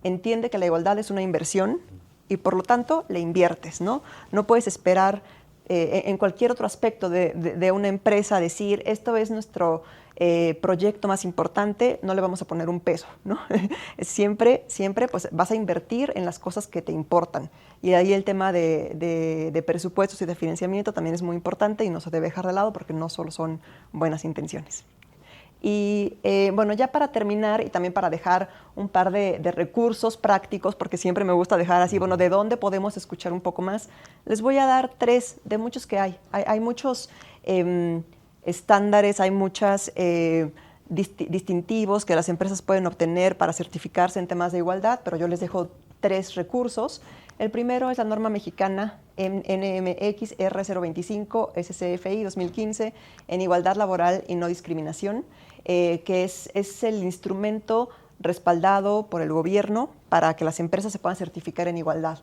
entiende que la igualdad es una inversión, y por lo tanto le inviertes, ¿no? No puedes esperar en cualquier otro aspecto de una empresa decir, esto es nuestro proyecto más importante, no le vamos a poner un peso, ¿no? Siempre pues, vas a invertir en las cosas que te importan. Y de ahí el tema de presupuestos y de financiamiento también es muy importante y no se debe dejar de lado porque no solo son buenas intenciones. Y bueno, ya para terminar y también para dejar un par de recursos prácticos, porque siempre me gusta dejar así, bueno, ¿de dónde podemos escuchar un poco más? Les voy a dar 3 de muchos que hay. Hay muchos estándares, hay muchos distintivos que las empresas pueden obtener para certificarse en temas de igualdad, pero yo les dejo 3 recursos. El primero es la norma mexicana NMX R025 SCFI 2015 en igualdad laboral y no discriminación, que es el instrumento respaldado por el gobierno para que las empresas se puedan certificar en igualdad.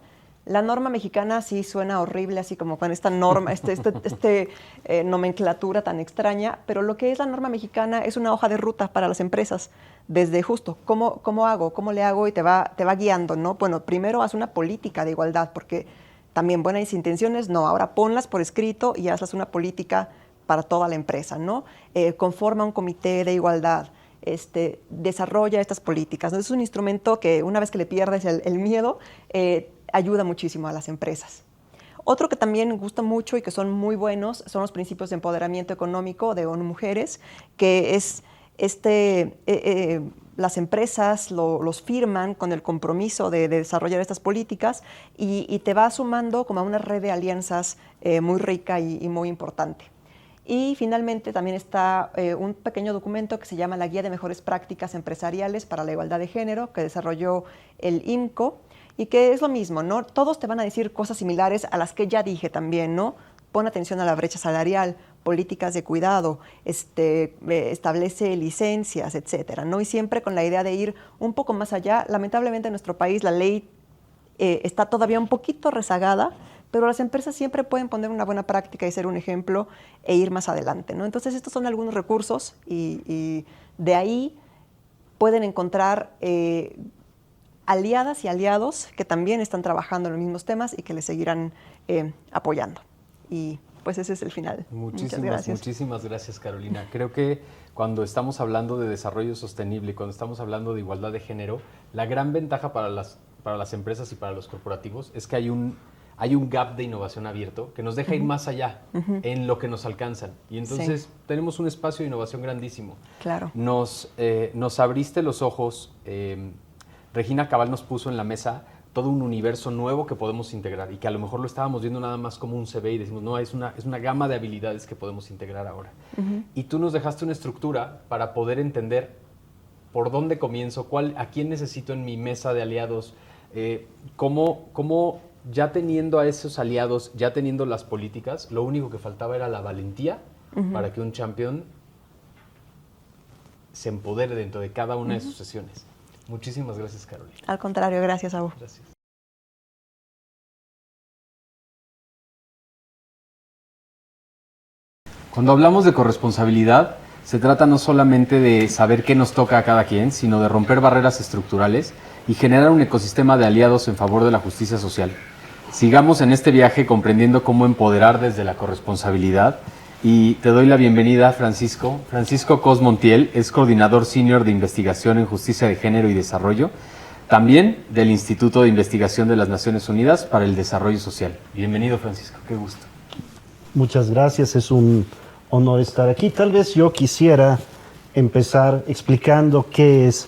La norma mexicana sí suena horrible, así como con esta norma, nomenclatura tan extraña, pero lo que es la norma mexicana es una hoja de ruta para las empresas, desde justo cómo hago, cómo le hago y te va guiando, ¿no? Bueno, primero haz una política de igualdad, porque también buenas intenciones, no, ahora ponlas por escrito y hazlas una política para toda la empresa, ¿no? Conforma un comité de igualdad, desarrolla estas políticas, ¿no? Es un instrumento que una vez que le pierdes el miedo, ayuda muchísimo a las empresas. Otro que también gusta mucho y que son muy buenos son los principios de empoderamiento económico de ONU Mujeres, que es las empresas los firman con el compromiso de desarrollar estas políticas y te va sumando como a una red de alianzas muy rica y muy importante. Y finalmente también está un pequeño documento que se llama la Guía de Mejores Prácticas Empresariales para la Igualdad de Género, que desarrolló el IMCO, y que es lo mismo, ¿no? Todos te van a decir cosas similares a las que ya dije también, ¿no? Pon atención a la brecha salarial, políticas de cuidado, establece licencias, etcétera, ¿no? Y siempre con la idea de ir un poco más allá. Lamentablemente en nuestro país la ley está todavía un poquito rezagada, pero las empresas siempre pueden poner una buena práctica y ser un ejemplo e ir más adelante, ¿no? Entonces estos son algunos recursos y de ahí pueden encontrar aliadas y aliados que también están trabajando en los mismos temas y que les seguirán apoyando. Y pues ese es el final. Muchísimas gracias, Carolina. Creo que cuando estamos hablando de desarrollo sostenible y cuando estamos hablando de igualdad de género, la gran ventaja para las empresas y para los corporativos es que hay un gap de innovación abierto que nos deja ir más allá en lo que nos alcanzan. Y entonces tenemos un espacio de innovación grandísimo. Claro. Nos abriste los ojos. Regina Cabal nos puso en la mesa todo un universo nuevo que podemos integrar y que a lo mejor lo estábamos viendo nada más como un CV y decimos, no, es una gama de habilidades que podemos integrar ahora. Y tú nos dejaste una estructura para poder entender por dónde comienzo, a quién necesito en mi mesa de aliados, cómo ya teniendo a esos aliados, ya teniendo las políticas, lo único que faltaba era la valentía para que un champion se empodere dentro de cada una de sus sesiones. Muchísimas gracias, Carolina. Al contrario, gracias, Abu. Gracias. Cuando hablamos de corresponsabilidad, se trata no solamente de saber qué nos toca a cada quien, sino de romper barreras estructurales y generar un ecosistema de aliados en favor de la justicia social. Sigamos en este viaje comprendiendo cómo empoderar desde la corresponsabilidad y te doy la bienvenida a Francisco. Francisco Cos Montiel es coordinador senior de investigación en justicia de género y desarrollo, también del Instituto de Investigación de las Naciones Unidas para el Desarrollo Social. Bienvenido, Francisco, qué gusto. Muchas gracias, es un honor estar aquí. Tal vez yo quisiera empezar explicando qué es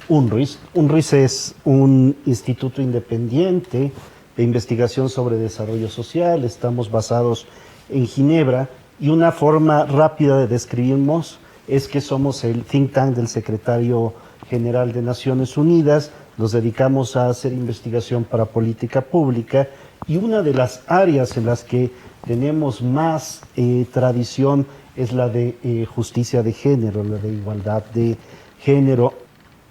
UNRIS. UNRIS es un instituto independiente de investigación sobre desarrollo social. Estamos basados en Ginebra y una forma rápida de describirnos es que somos el think tank del secretario general de Naciones Unidas. Nos dedicamos a hacer investigación para política pública y una de las áreas en las que tenemos más tradición es la de justicia de género, la de igualdad de género.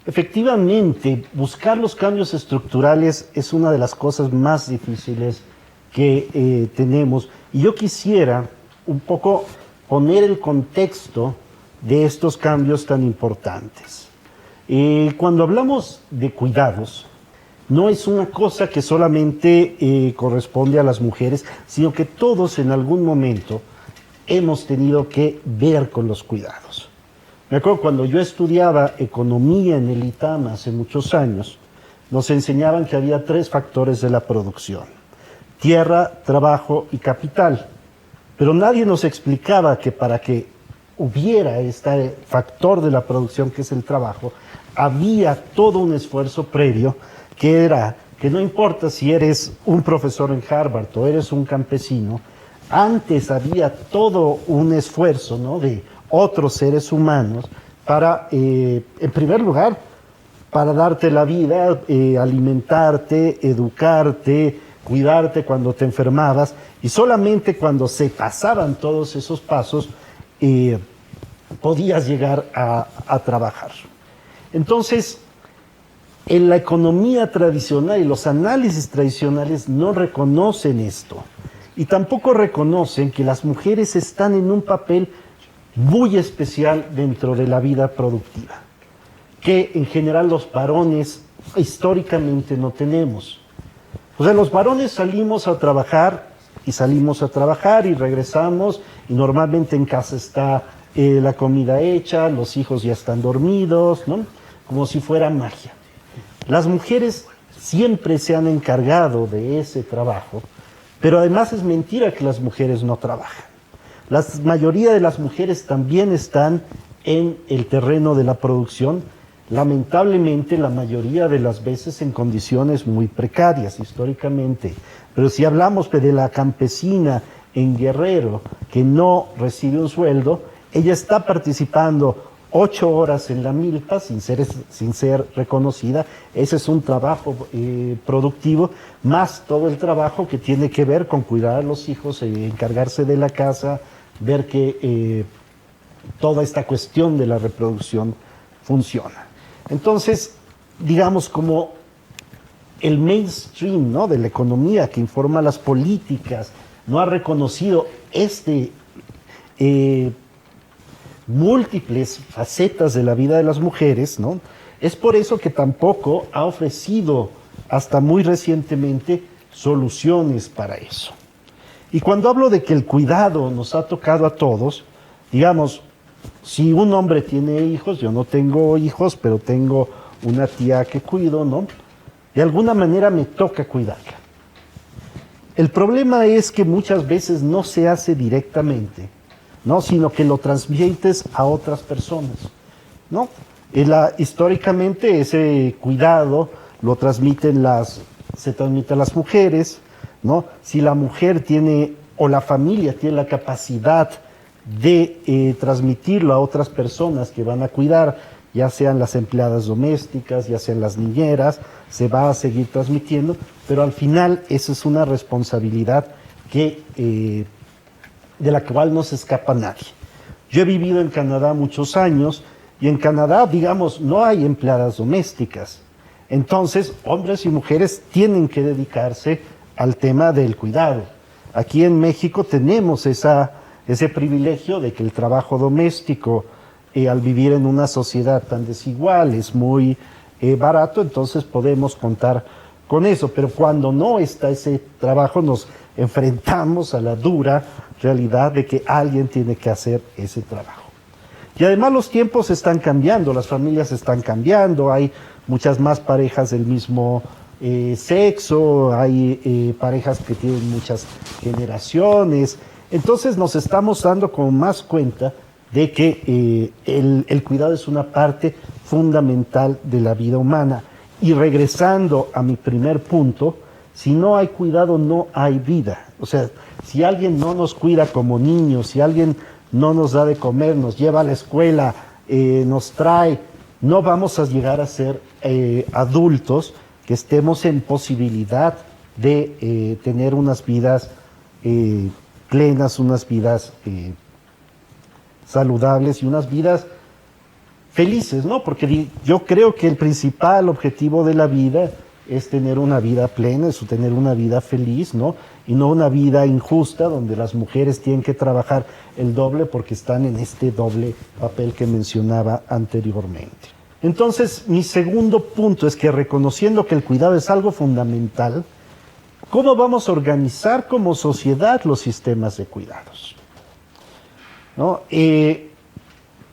Efectivamente, buscar los cambios estructurales es una de las cosas más difíciles que tenemos. Y yo quisiera un poco poner el contexto de estos cambios tan importantes. Cuando hablamos de cuidados, no es una cosa que solamente corresponde a las mujeres, sino que todos en algún momento hemos tenido que ver con los cuidados. Me acuerdo cuando yo estudiaba economía en el ITAM hace muchos años, nos enseñaban que había 3 factores de la producción: tierra, trabajo y capital. Pero nadie nos explicaba que para que hubiera este factor de la producción, que es el trabajo, había todo un esfuerzo previo que era que no importa si eres un profesor en Harvard o eres un campesino, antes había todo un esfuerzo, ¿no?, de otros seres humanos para, en primer lugar, para darte la vida, alimentarte, educarte, cuidarte cuando te enfermabas, y solamente cuando se pasaban todos esos pasos podías llegar a trabajar. Entonces, en la economía tradicional y los análisis tradicionales no reconocen esto, y tampoco reconocen que las mujeres están en un papel muy especial dentro de la vida productiva, que en general los varones históricamente no tenemos. O sea, los varones salimos a trabajar y regresamos, y normalmente en casa está la comida hecha, los hijos ya están dormidos, ¿no?, como si fuera magia. Las mujeres siempre se han encargado de ese trabajo, pero además es mentira que las mujeres no trabajan. La mayoría de las mujeres también están en el terreno de la producción, lamentablemente la mayoría de las veces en condiciones muy precarias históricamente. Pero si hablamos de la campesina en Guerrero que no recibe un sueldo, ella está participando 8 horas en la milpa sin ser reconocida. Ese es un trabajo productivo, más todo el trabajo que tiene que ver con cuidar a los hijos, encargarse de la casa, ver que toda esta cuestión de la reproducción funciona. Entonces, digamos, como el mainstream, ¿no?, de la economía que informa las políticas no ha reconocido múltiples facetas de la vida de las mujeres, ¿no?, es por eso que tampoco ha ofrecido hasta muy recientemente soluciones para eso. Y cuando hablo de que el cuidado nos ha tocado a todos, digamos, si un hombre tiene hijos, yo no tengo hijos, pero tengo una tía que cuido, ¿no?, de alguna manera me toca cuidarla. El problema es que muchas veces no se hace directamente, ¿no?, sino que lo transmites a otras personas, ¿no? Históricamente ese cuidado se transmite a las mujeres, ¿no? Si la mujer tiene, o la familia tiene la capacidad de transmitirlo a otras personas que van a cuidar, ya sean las empleadas domésticas, ya sean las niñeras, se va a seguir transmitiendo, pero al final esa es una responsabilidad que, de la cual no se escapa nadie. Yo he vivido en Canadá muchos años y en Canadá, digamos, no hay empleadas domésticas. Entonces, hombres y mujeres tienen que dedicarse al tema del cuidado. Aquí en México tenemos ese privilegio de que el trabajo doméstico, al vivir en una sociedad tan desigual, es muy barato, entonces podemos contar con eso. Pero cuando no está ese trabajo, nos enfrentamos a la dura realidad de que alguien tiene que hacer ese trabajo. Y además los tiempos están cambiando, las familias están cambiando, hay muchas más parejas del mismo sexo, hay parejas que tienen muchas generaciones, entonces nos estamos dando como más cuenta de que el cuidado es una parte fundamental de la vida humana. Y regresando a mi primer punto, si no hay cuidado no hay vida. O sea, si alguien no nos cuida como niños, si alguien no nos da de comer, nos lleva a la escuela, nos trae, no vamos a llegar a ser adultos que estemos en posibilidad de tener unas vidas plenas, unas vidas saludables y unas vidas felices, ¿no? Porque yo creo que el principal objetivo de la vida es tener una vida plena, es tener una vida feliz, ¿no? Y no una vida injusta donde las mujeres tienen que trabajar el doble porque están en este doble papel que mencionaba anteriormente. Entonces, mi segundo punto es que reconociendo que el cuidado es algo fundamental, ¿cómo vamos a organizar como sociedad los sistemas de cuidados? ¿No?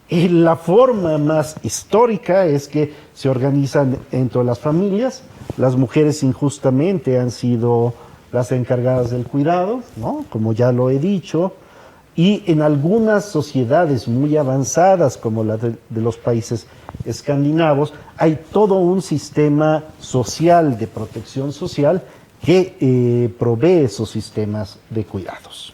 La forma más histórica es que se organizan entre las familias. Las mujeres injustamente han sido las encargadas del cuidado, ¿no? Como ya lo he dicho, y en algunas sociedades muy avanzadas, como la de los países escandinavos, hay todo un sistema social, de protección social, que provee esos sistemas de cuidados.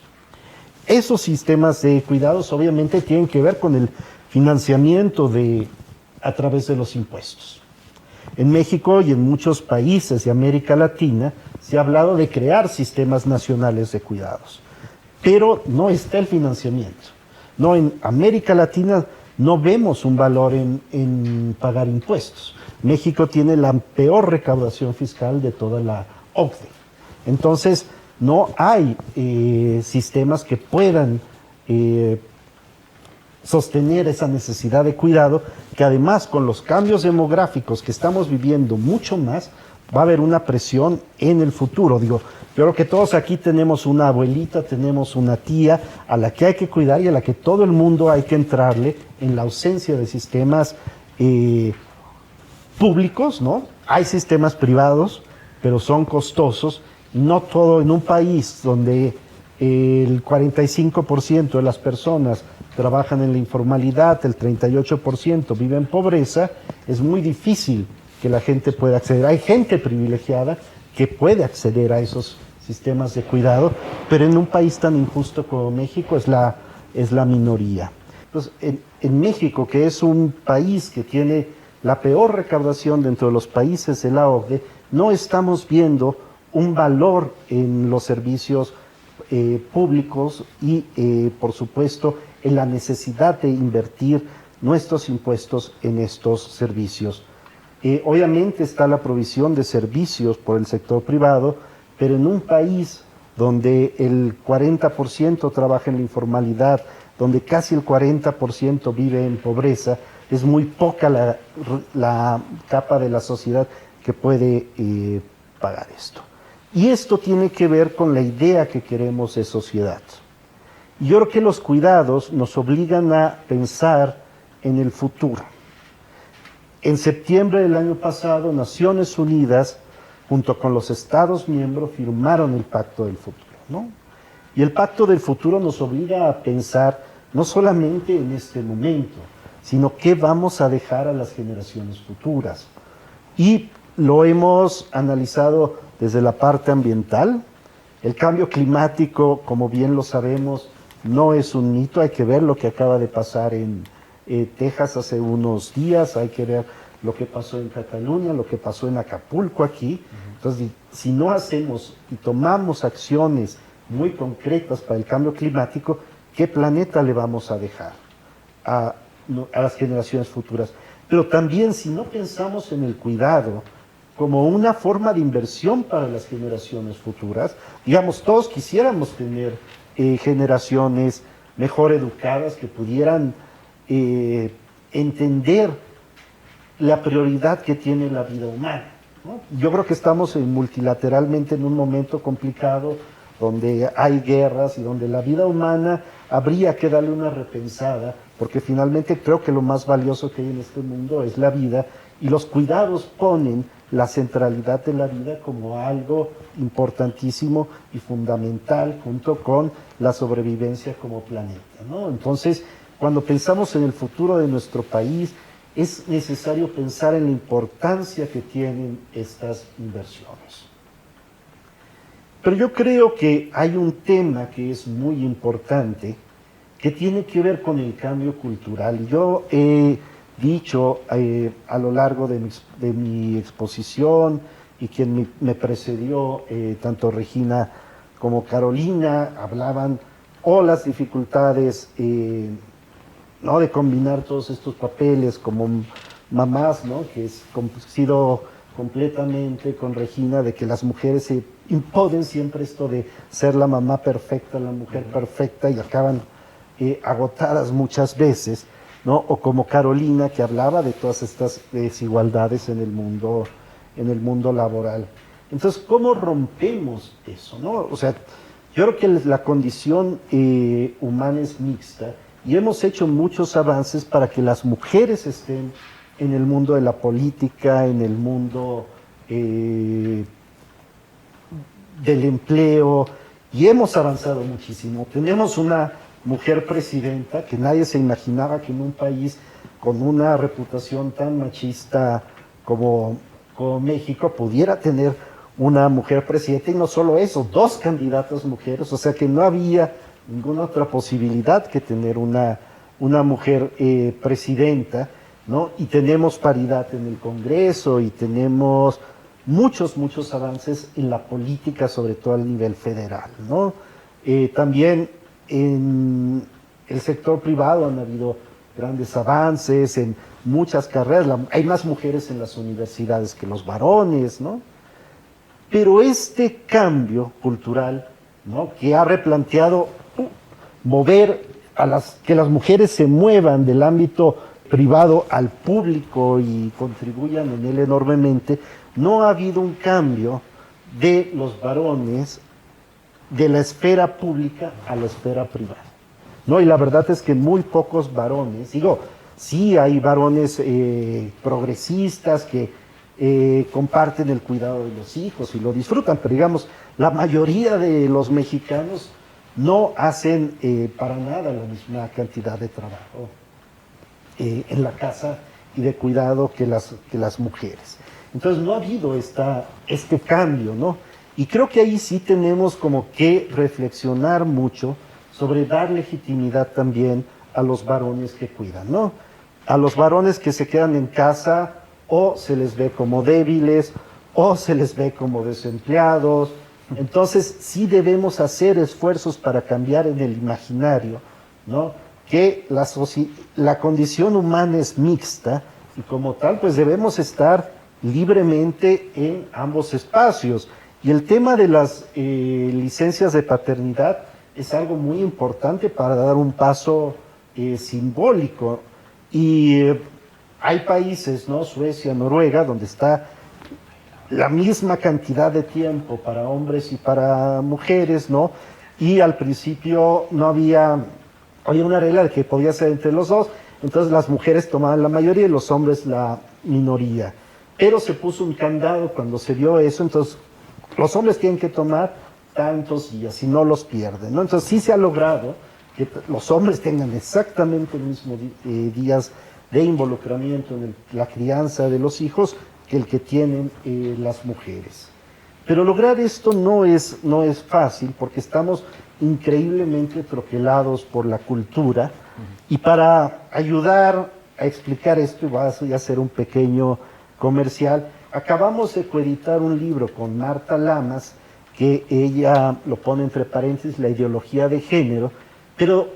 Esos sistemas de cuidados obviamente tienen que ver con el financiamiento a través de los impuestos. En México y en muchos países de América Latina se ha hablado de crear sistemas nacionales de cuidados, pero no está el financiamiento. No, en América Latina no vemos un valor en pagar impuestos. México tiene la peor recaudación fiscal de toda la OCDE. Entonces, no hay sistemas que puedan sostener esa necesidad de cuidado, que además con los cambios demográficos que estamos viviendo mucho más, va a haber una presión en el futuro. Digo, yo creo que todos aquí tenemos una abuelita, tenemos una tía a la que hay que cuidar y a la que todo el mundo hay que entrarle en la ausencia de sistemas públicos, ¿no? Hay sistemas privados, pero son costosos. No todo en un país donde el 45% de las personas trabajan en la informalidad, el 38% vive en pobreza, es muy difícil que la gente pueda acceder. Hay gente privilegiada que puede acceder a esos sistemas de cuidado, pero en un país tan injusto como México es la minoría. Entonces, en México, que es un país que tiene la peor recaudación dentro de los países de la OCDE, no estamos viendo un valor en los servicios públicos y, por supuesto, en la necesidad de invertir nuestros impuestos en estos servicios. Obviamente está la provisión de servicios por el sector privado, pero en un país donde el 40% trabaja en la informalidad, donde casi el 40% vive en pobreza, es muy poca la capa de la sociedad que puede pagar esto. Y esto tiene que ver con la idea que queremos de sociedad. Yo creo que los cuidados nos obligan a pensar en el futuro. En septiembre del año pasado, Naciones Unidas, junto con los Estados miembros, firmaron el Pacto del Futuro, ¿no? Y el Pacto del Futuro nos obliga a pensar no solamente en este momento, sino qué vamos a dejar a las generaciones futuras. Y lo hemos analizado desde la parte ambiental. El cambio climático, como bien lo sabemos, no es un mito. Hay que ver lo que acaba de pasar en Texas hace unos días, hay que ver lo que pasó en Cataluña, lo que pasó en Acapulco aquí. Entonces, si no hacemos y tomamos acciones muy concretas para el cambio climático, ¿qué planeta le vamos a dejar a las generaciones futuras? Pero también si no pensamos en el cuidado como una forma de inversión para las generaciones futuras, digamos, todos quisiéramos tener generaciones mejor educadas que pudieran entender la prioridad que tiene la vida humana, ¿no? Yo creo que estamos multilateralmente en un momento complicado donde hay guerras y donde la vida humana habría que darle una repensada, porque finalmente creo que lo más valioso que hay en este mundo es la vida, y los cuidados ponen la centralidad de la vida como algo importantísimo y fundamental junto con la sobrevivencia como planeta, ¿no? Entonces, cuando pensamos en el futuro de nuestro país, es necesario pensar en la importancia que tienen estas inversiones. Pero yo creo que hay un tema que es muy importante, que tiene que ver con el cambio cultural. Yo he dicho a lo largo de mi exposición, y quien me precedió, tanto Regina como Carolina, hablaban las dificultades ¿no? de combinar todos estos papeles como mamás, ¿no? Que es sido completamente con Regina de que las mujeres se imponen siempre esto de ser la mamá perfecta, la mujer perfecta, y acaban agotadas muchas veces, ¿no? O como Carolina, que hablaba de todas estas desigualdades en el mundo laboral. Entonces, ¿cómo rompemos eso, no? O sea, yo creo que la condición humana es mixta, y hemos hecho muchos avances para que las mujeres estén en el mundo de la política, en el mundo del empleo, y hemos avanzado muchísimo. Tenemos una mujer presidenta que nadie se imaginaba que en un país con una reputación tan machista como México pudiera tener una mujer presidenta, y no solo eso, 2 candidatas mujeres, o sea que no había ninguna otra posibilidad que tener una mujer presidenta, ¿no? Y tenemos paridad en el Congreso y tenemos muchos avances en la política, sobre todo a nivel federal, ¿no? También en el sector privado han habido grandes avances en muchas carreras, hay más mujeres en las universidades que los varones, ¿no? Pero este cambio cultural, ¿no? Que ha replanteado mover que las mujeres se muevan del ámbito privado al público y contribuyan en él enormemente, no ha habido un cambio de los varones de la esfera pública a la esfera privada, ¿no? Y la verdad es que muy pocos varones, sí hay varones progresistas que comparten el cuidado de los hijos y lo disfrutan, pero digamos, la mayoría de los mexicanos no hacen para nada la misma cantidad de trabajo en la casa y de cuidado que las mujeres. Entonces no ha habido este cambio, ¿no? Y creo que ahí sí tenemos como que reflexionar mucho sobre dar legitimidad también a los varones que cuidan, ¿no? A los varones que se quedan en casa, o se les ve como débiles, o se les ve como desempleados. Entonces sí debemos hacer esfuerzos para cambiar en el imaginario, ¿no? Que la condición humana es mixta, y como tal pues debemos estar libremente en ambos espacios. Y el tema de las licencias de paternidad es algo muy importante para dar un paso simbólico. Y hay países, ¿no? Suecia, Noruega, donde está la misma cantidad de tiempo para hombres y para mujeres, ¿no? Y al principio no había una regla de que podía ser entre los dos, entonces las mujeres tomaban la mayoría y los hombres la minoría. Pero se puso un candado cuando se vio eso, entonces los hombres tienen que tomar tantos días y no los pierden, ¿no? Entonces sí se ha logrado que los hombres tengan exactamente el mismo días de involucramiento en la crianza de los hijos que el que tienen las mujeres. Pero lograr esto no es fácil, porque estamos increíblemente troquelados por la cultura. Y para ayudar a explicar esto, y voy a hacer un pequeño comercial, acabamos de coeditar un libro con Marta Lamas, que ella lo pone entre paréntesis, la ideología de género, pero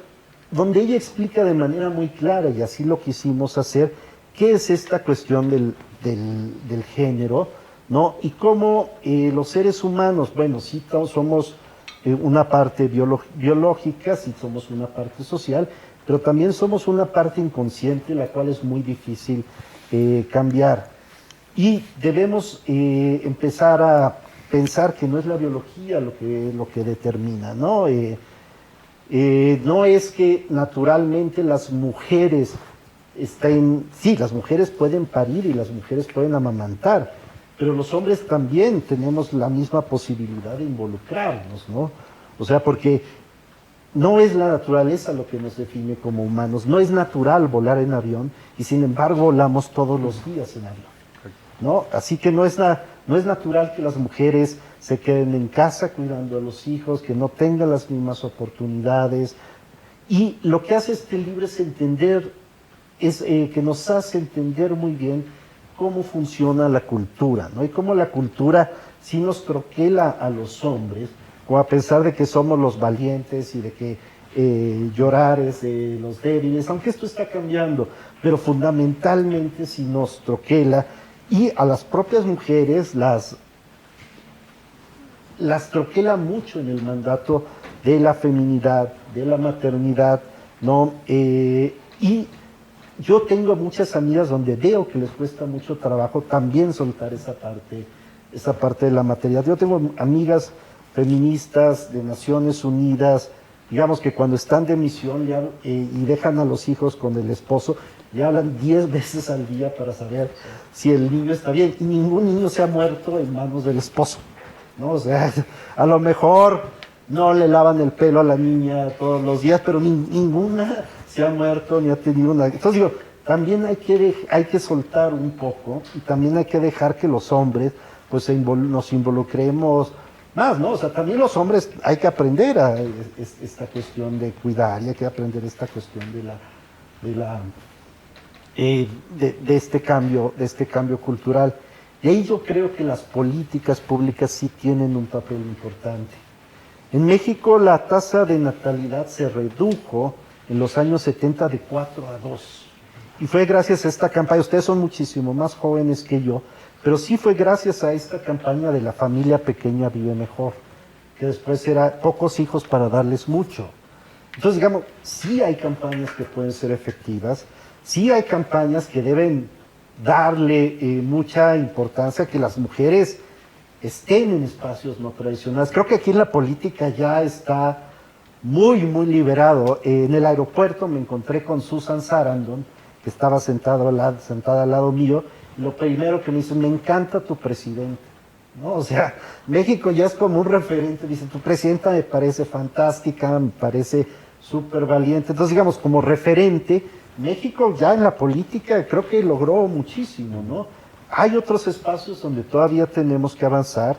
donde ella explica de manera muy clara, y así lo quisimos hacer, qué es esta cuestión del género, ¿no? Y cómo los seres humanos, bueno, sí somos una parte biológica, sí somos una parte social, pero también somos una parte inconsciente, la cual es muy difícil cambiar. Y debemos empezar a pensar que no es la biología lo que determina, ¿no? No es que naturalmente las mujeres sí, las mujeres pueden parir y las mujeres pueden amamantar, pero los hombres también tenemos la misma posibilidad de involucrarnos, ¿no? O sea, porque no es la naturaleza lo que nos define como humanos, no es natural volar en avión y sin embargo volamos todos los días en avión, ¿no? Así que no es natural que las mujeres se queden en casa cuidando a los hijos, que no tengan las mismas oportunidades. Y lo que hace este libro es que nos hace entender muy bien cómo funciona la cultura, ¿no? Y cómo la cultura sí nos troquela a los hombres, o a pesar de que somos los valientes y de que llorar es de los débiles, aunque esto está cambiando, pero fundamentalmente sí nos troquela, y a las propias mujeres las troquela mucho en el mandato de la feminidad, de la maternidad, ¿no? Y yo tengo muchas amigas donde veo que les cuesta mucho trabajo también soltar esa parte de la maternidad. Yo tengo amigas feministas de Naciones Unidas, digamos que cuando están de misión y dejan a los hijos con el esposo, ya hablan 10 veces al día para saber si el niño está bien. Y ningún niño se ha muerto en manos del esposo, ¿no? O sea, a lo mejor no le lavan el pelo a la niña todos los días, pero ninguna se ha muerto ni ha tenido una... Entonces digo, también hay que soltar un poco y también hay que dejar que los hombres pues nos involucremos más, ¿no? O sea, también los hombres hay que aprender esta cuestión de cuidar y hay que aprender esta cuestión de este cambio cultural. Y ahí yo creo que las políticas públicas sí tienen un papel importante. En México la tasa de natalidad se redujo en los años 70 de 4-2. Y fue gracias a esta campaña, ustedes son muchísimo más jóvenes que yo, pero sí fue gracias a esta campaña de la familia pequeña vive mejor, que después era pocos hijos para darles mucho. Entonces, digamos, sí hay campañas que pueden ser efectivas, sí hay campañas que deben darle mucha importancia a que las mujeres estén en espacios no tradicionales. Creo que aquí en la política ya está muy, muy liberado. En el aeropuerto me encontré con Susan Sarandon, que estaba sentada al lado mío, y lo primero que me dice, me encanta tu presidente, ¿no? O sea, México ya es como un referente, dice, tu presidenta me parece fantástica, me parece súper valiente. Entonces, digamos, como referente, México ya en la política creo que logró muchísimo, ¿no? Hay otros espacios donde todavía tenemos que avanzar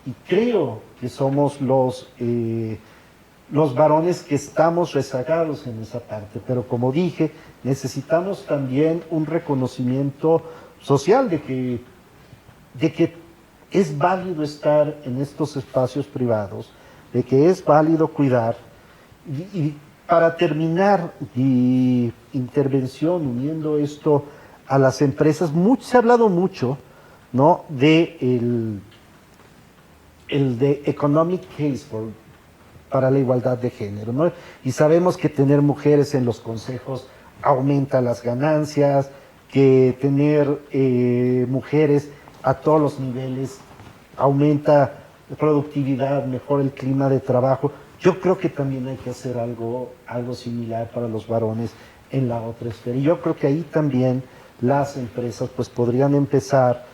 y creo que somos los varones que estamos rezagados en esa parte, pero como dije, necesitamos también un reconocimiento social de que es válido estar en estos espacios privados, de que es válido cuidar. Y para terminar mi intervención uniendo esto a las empresas, se ha hablado mucho, ¿no?, de economic case para la igualdad de género, ¿no? Y sabemos que tener mujeres en los consejos aumenta las ganancias, que tener mujeres a todos los niveles aumenta la productividad, mejora el clima de trabajo. Yo creo que también hay que hacer algo similar para los varones en la otra esfera. Y yo creo que ahí también las empresas pues podrían empezar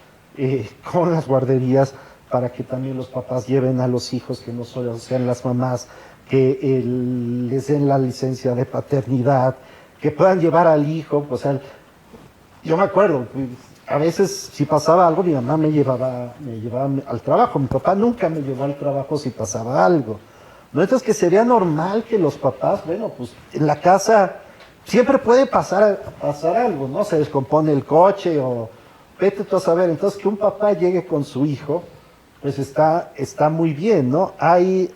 con las guarderías para que también los papás lleven a los hijos, que no solo sean las mamás, que les den la licencia de paternidad, que puedan llevar al hijo. O sea, yo me acuerdo, a veces si pasaba algo, mi mamá me llevaba al trabajo, mi papá nunca me llevó al trabajo si pasaba algo, ¿no? Entonces, que sería normal que los papás, bueno, pues en la casa siempre puede pasar algo, ¿no? Se descompone el coche o vete tú a saber. Entonces, que un papá llegue con su hijo, pues está muy bien, ¿no? Hay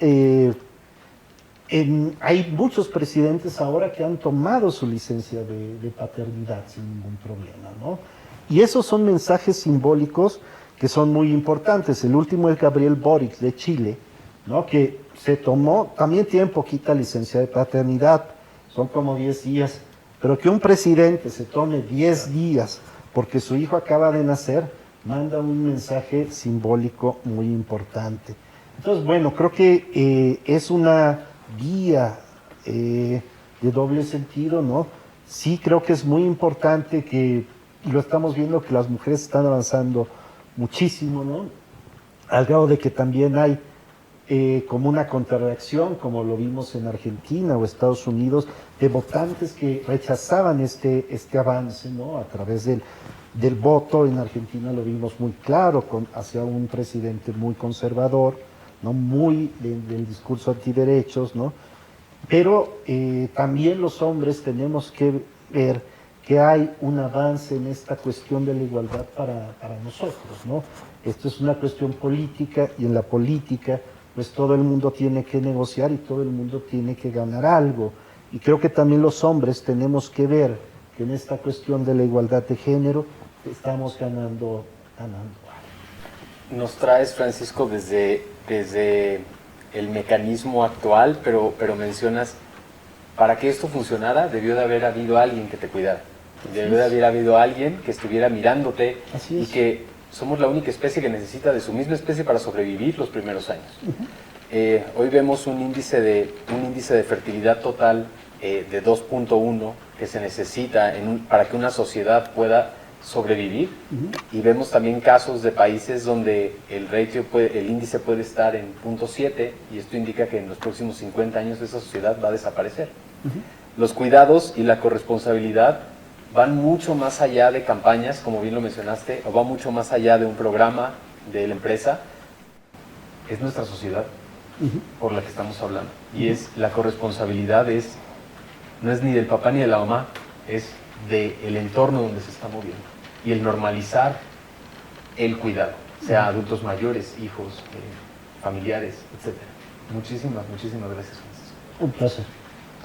muchos presidentes ahora que han tomado su licencia de paternidad sin ningún problema, ¿no? Y esos son mensajes simbólicos que son muy importantes. El último es Gabriel Boric de Chile, ¿no? Que se tomó, también tiene poquita licencia de paternidad, son como 10 días, pero que un presidente se tome 10 días porque su hijo acaba de nacer, manda un mensaje simbólico muy importante. Entonces, bueno, creo que es una guía de doble sentido, ¿no? Sí creo que es muy importante que, y lo estamos viendo, que las mujeres están avanzando muchísimo, ¿no? Al grado de que también hay como una contrarreacción, como lo vimos en Argentina o Estados Unidos, de votantes que rechazaban este avance, ¿no? A través del voto. En Argentina lo vimos muy claro, hacia un presidente muy conservador, ¿no? Muy del discurso antiderechos, ¿no? Pero también los hombres tenemos que ver que hay un avance en esta cuestión de la igualdad para nosotros, ¿no? Esto es una cuestión política, y en la política pues todo el mundo tiene que negociar y todo el mundo tiene que ganar algo. Y creo que también los hombres tenemos que ver que en esta cuestión de la igualdad de género estamos ganando algo. Nos traes, Francisco, desde el mecanismo actual, pero mencionas, para que esto funcionara debió de haber habido alguien que te cuidara. Debió de haber habido alguien que estuviera mirándote y que somos la única especie que necesita de su misma especie para sobrevivir los primeros años. Hoy vemos un índice de fertilidad total de 2.1 que se necesita para que una sociedad pueda sobrevivir, y vemos también casos de países donde el índice puede estar en 0.7, y esto indica que en los próximos 50 años esa sociedad va a desaparecer. Los cuidados y la corresponsabilidad van mucho más allá de campañas, como bien lo mencionaste, o va mucho más allá de un programa de la empresa. Es nuestra sociedad por la que estamos hablando, y la corresponsabilidad no es ni del papá ni de la mamá, es del entorno donde se está moviendo, y el normalizar el cuidado, sea adultos mayores, hijos, familiares, etc. Muchísimas gracias, Francisco. Un placer.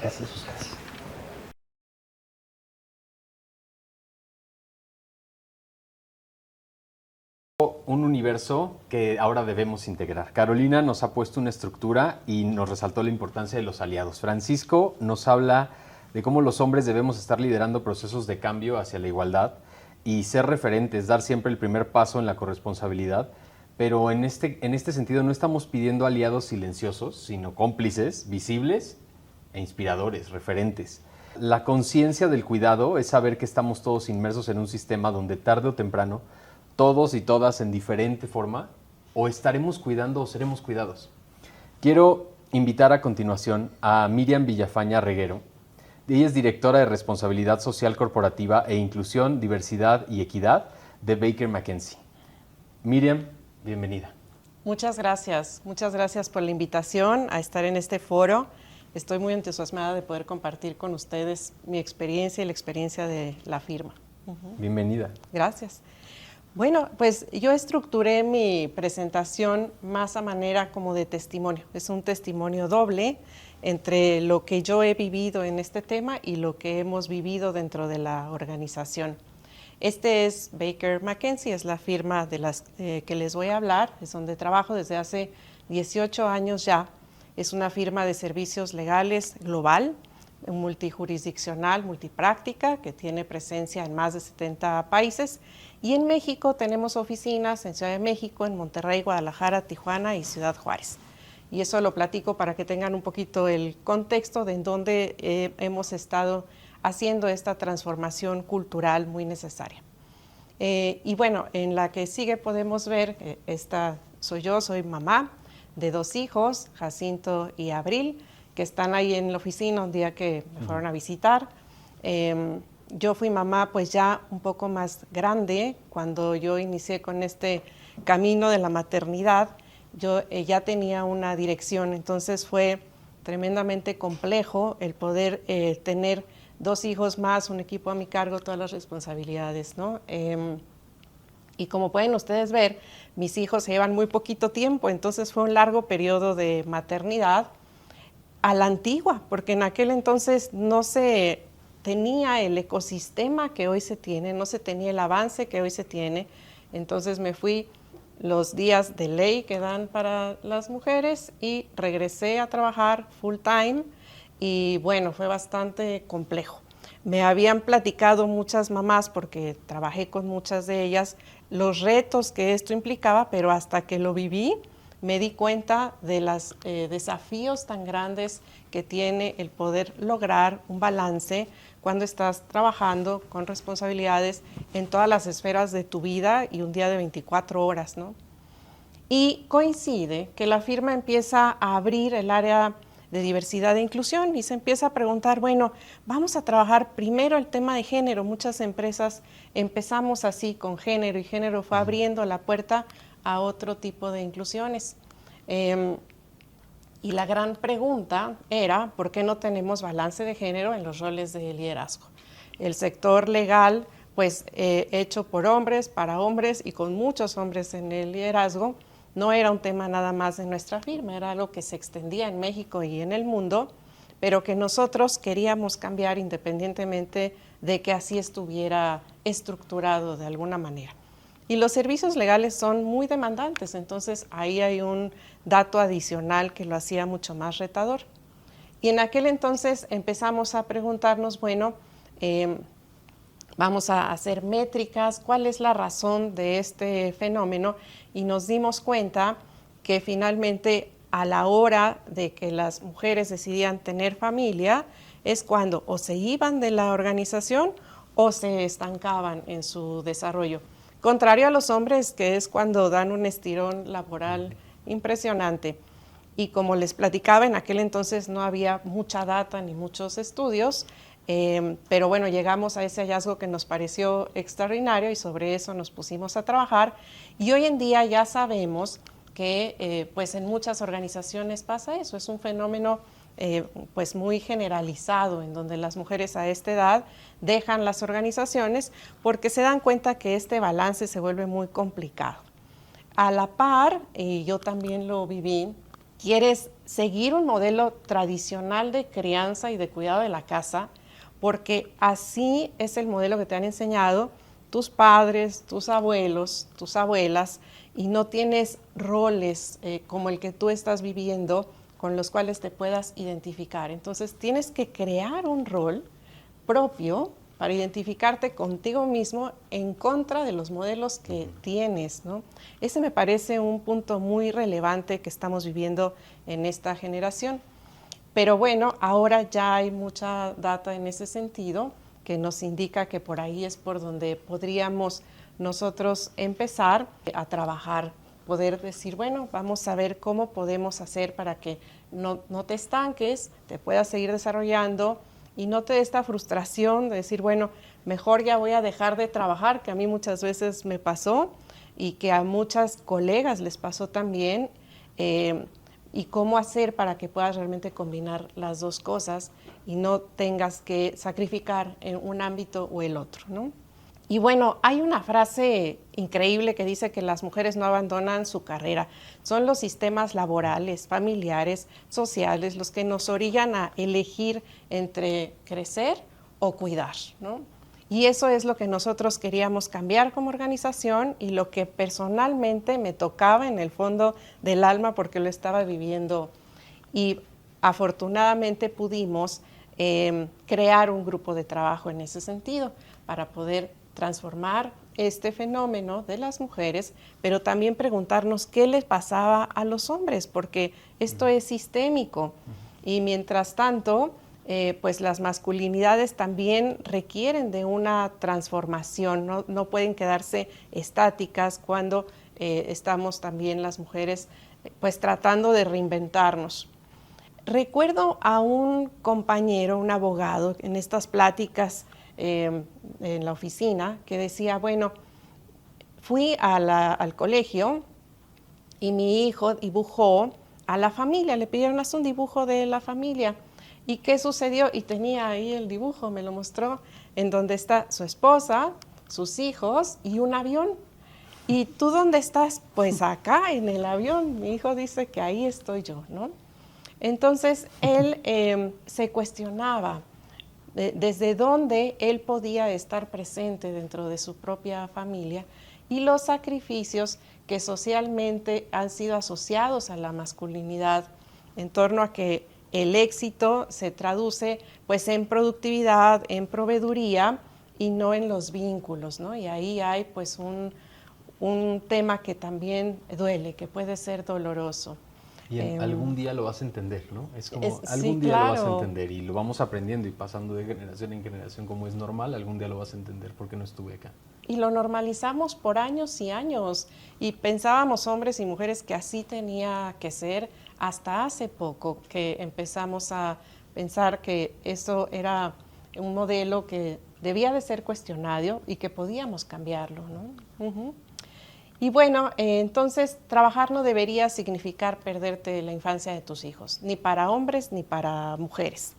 Gracias, Oscar. Un universo que ahora debemos integrar. Carolina nos ha puesto una estructura y nos resaltó la importancia de los aliados. Francisco nos habla de cómo los hombres debemos estar liderando procesos de cambio hacia la igualdad y ser referentes, dar siempre el primer paso en la corresponsabilidad, pero en este sentido no estamos pidiendo aliados silenciosos, sino cómplices, visibles e inspiradores, referentes. La conciencia del cuidado es saber que estamos todos inmersos en un sistema donde tarde o temprano todos y todas en diferente forma o estaremos cuidando o seremos cuidados. Quiero invitar a continuación a Miriam Villafaña Reguero. Ella es directora de Responsabilidad Social Corporativa e Inclusión, Diversidad y Equidad de Baker McKenzie. Miriam, bienvenida. Muchas gracias por la invitación a estar en este foro. Estoy muy entusiasmada de poder compartir con ustedes mi experiencia y la experiencia de la firma. Bienvenida. Gracias. Bueno, pues yo estructuré mi presentación más a manera como de testimonio. Es un testimonio doble entre lo que yo he vivido en este tema y lo que hemos vivido dentro de la organización. Este es Baker McKenzie, es la firma de las que les voy a hablar, es donde trabajo desde hace 18 años ya. Es una firma de servicios legales global, multijurisdiccional, multipráctica, que tiene presencia en más de 70 países. Y en México tenemos oficinas en Ciudad de México, en Monterrey, Guadalajara, Tijuana y Ciudad Juárez. Y eso lo platico para que tengan un poquito el contexto de en dónde hemos estado haciendo esta transformación cultural muy necesaria. Y bueno, en la que sigue podemos ver, esta soy yo, soy mamá de 2 hijos, Jacinto y Abril, que están ahí en la oficina un día que me fueron a visitar. Yo fui mamá pues ya un poco más grande cuando yo inicié con este camino de la maternidad, yo ya tenía una dirección, entonces fue tremendamente complejo el poder tener 2 hijos más, un equipo a mi cargo, todas las responsabilidades, ¿no? Y como pueden ustedes ver, mis hijos se llevan muy poquito tiempo, entonces fue un largo periodo de maternidad a la antigua, porque en aquel entonces no se tenía el ecosistema que hoy se tiene, no se tenía el avance que hoy se tiene. Entonces me fui los días de ley que dan para las mujeres y regresé a trabajar full time y bueno, fue bastante complejo. Me habían platicado muchas mamás, porque trabajé con muchas de ellas, los retos que esto implicaba, pero hasta que lo viví, me di cuenta de los desafíos tan grandes que tiene el poder lograr un balance cuando estás trabajando con responsabilidades en todas las esferas de tu vida y un día de 24 horas, ¿no? Y coincide que la firma empieza a abrir el área de diversidad e inclusión y se empieza a preguntar, bueno, vamos a trabajar primero el tema de género. Muchas empresas empezamos así con género y género fue abriendo la puerta a otro tipo de inclusiones. Y la gran pregunta era, ¿por qué no tenemos balance de género en los roles de liderazgo? El sector legal, pues hecho por hombres, para hombres y con muchos hombres en el liderazgo, no era un tema nada más de nuestra firma, era algo que se extendía en México y en el mundo, pero que nosotros queríamos cambiar independientemente de que así estuviera estructurado de alguna manera. Y los servicios legales son muy demandantes, entonces ahí hay un dato adicional que lo hacía mucho más retador. Y en aquel entonces empezamos a preguntarnos, bueno, vamos a hacer métricas, ¿cuál es la razón de este fenómeno? Y nos dimos cuenta que finalmente a la hora de que las mujeres decidían tener familia es cuando o se iban de la organización o se estancaban en su desarrollo. Contrario a los hombres, que es cuando dan un estirón laboral impresionante. Y como les platicaba, en aquel entonces no había mucha data ni muchos estudios, pero bueno, llegamos a ese hallazgo que nos pareció extraordinario y sobre eso nos pusimos a trabajar. Y hoy en día ya sabemos que pues en muchas organizaciones pasa eso, es un fenómeno pues muy generalizado en donde las mujeres a esta edad dejan las organizaciones porque se dan cuenta que este balance se vuelve muy complicado. A la par, y yo también lo viví, quieres seguir un modelo tradicional de crianza y de cuidado de la casa porque así es el modelo que te han enseñado tus padres, tus abuelos, tus abuelas, y no tienes roles como el que tú estás viviendo con los cuales te puedas identificar. Entonces tienes que crear un rol propio para identificarte contigo mismo en contra de los modelos que tienes, ¿no? Ese me parece un punto muy relevante que estamos viviendo en esta generación. Pero bueno, ahora ya hay mucha data en ese sentido que nos indica que por ahí es por donde podríamos nosotros empezar a trabajar, poder decir, bueno, vamos a ver cómo podemos hacer para que no te estanques, te puedas seguir desarrollando y no te dé esta frustración de decir, bueno, mejor ya voy a dejar de trabajar, que a mí muchas veces me pasó y que a muchas colegas les pasó también, y cómo hacer para que puedas realmente combinar las dos cosas y no tengas que sacrificar en un ámbito o el otro, ¿no? Y bueno, hay una frase increíble que dice que las mujeres no abandonan su carrera. Son los sistemas laborales, familiares, sociales, los que nos orillan a elegir entre crecer o cuidar, ¿no? Y eso es lo que nosotros queríamos cambiar como organización y lo que personalmente me tocaba en el fondo del alma porque lo estaba viviendo. Y afortunadamente pudimos crear un grupo de trabajo en ese sentido para poder transformar este fenómeno de las mujeres, pero también preguntarnos qué les pasaba a los hombres, porque esto es sistémico. Y mientras tanto, pues las masculinidades también requieren de una transformación, no pueden quedarse estáticas cuando estamos también las mujeres pues tratando de reinventarnos. Recuerdo a un compañero, un abogado, en estas pláticas en la oficina, que decía, bueno, fui al colegio y mi hijo dibujó a la familia, le pidieron haz un dibujo de la familia. ¿Y qué sucedió? Y tenía ahí el dibujo, me lo mostró, en donde está su esposa, sus hijos y un avión. ¿Y tú dónde estás? Pues acá, en el avión. Mi hijo dice que ahí estoy yo, ¿no? Entonces, él se cuestionaba desde dónde él podía estar presente dentro de su propia familia y los sacrificios que socialmente han sido asociados a la masculinidad en torno a que el éxito se traduce pues en productividad, en proveeduría y no en los vínculos, ¿no? Y ahí hay pues un tema que también duele, que puede ser doloroso. Y algún día lo vas a entender, ¿no? Es como, sí, algún día lo vas a claro. entender y lo vamos aprendiendo y pasando de generación en generación como es normal, algún día lo vas a entender porque no estuve acá. Y lo normalizamos por años y años y pensábamos hombres y mujeres que así tenía que ser hasta hace poco que empezamos a pensar que eso era un modelo que debía de ser cuestionado y que podíamos cambiarlo, ¿no? Uh-huh. Y bueno, entonces trabajar no debería significar perderte la infancia de tus hijos, ni para hombres ni para mujeres.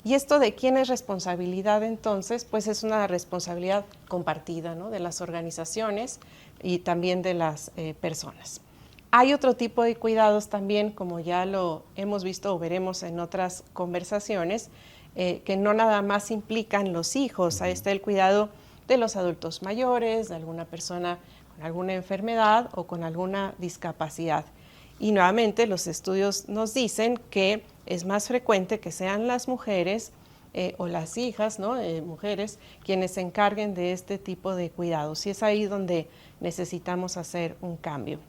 ¿Y esto de quién es responsabilidad entonces? Pues es una responsabilidad compartida, ¿no? De las organizaciones y también de las personas. Hay otro tipo de cuidados también, como ya lo hemos visto o veremos en otras conversaciones, que no nada más implican los hijos. Ahí está el cuidado de los adultos mayores, de alguna persona con alguna enfermedad o con alguna discapacidad. Y nuevamente los estudios nos dicen que es más frecuente que sean las mujeres o las hijas, ¿no? Mujeres quienes se encarguen de este tipo de cuidados. Y es ahí donde necesitamos hacer un cambio.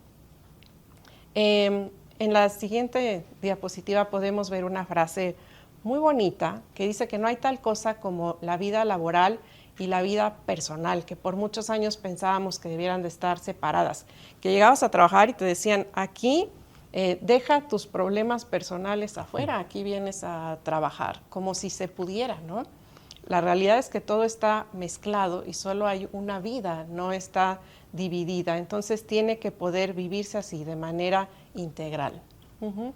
En la siguiente diapositiva podemos ver una frase muy bonita que dice que no hay tal cosa como la vida laboral y la vida personal, que por muchos años pensábamos que debieran de estar separadas, que llegabas a trabajar y te decían, aquí deja tus problemas personales afuera, aquí vienes a trabajar, como si se pudiera, ¿no? La realidad es que todo está mezclado y solo hay una vida, no está dividida, entonces tiene que poder vivirse así, de manera integral. Uh-huh.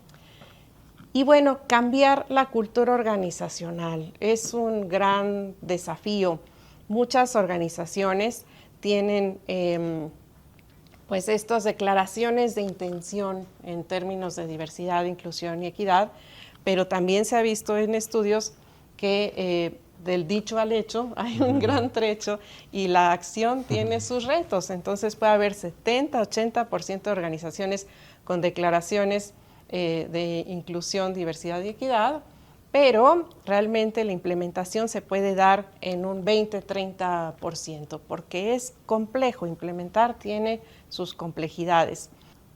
Y bueno, cambiar la cultura organizacional es un gran desafío. Muchas organizaciones tienen pues estas declaraciones de intención en términos de diversidad, inclusión y equidad, pero también se ha visto en estudios que del dicho al hecho hay un gran trecho y la acción tiene sus retos. Entonces puede haber 70-80% de organizaciones con declaraciones de inclusión, diversidad y equidad, pero realmente la implementación se puede dar en un 20-30%, porque es complejo, implementar tiene sus complejidades.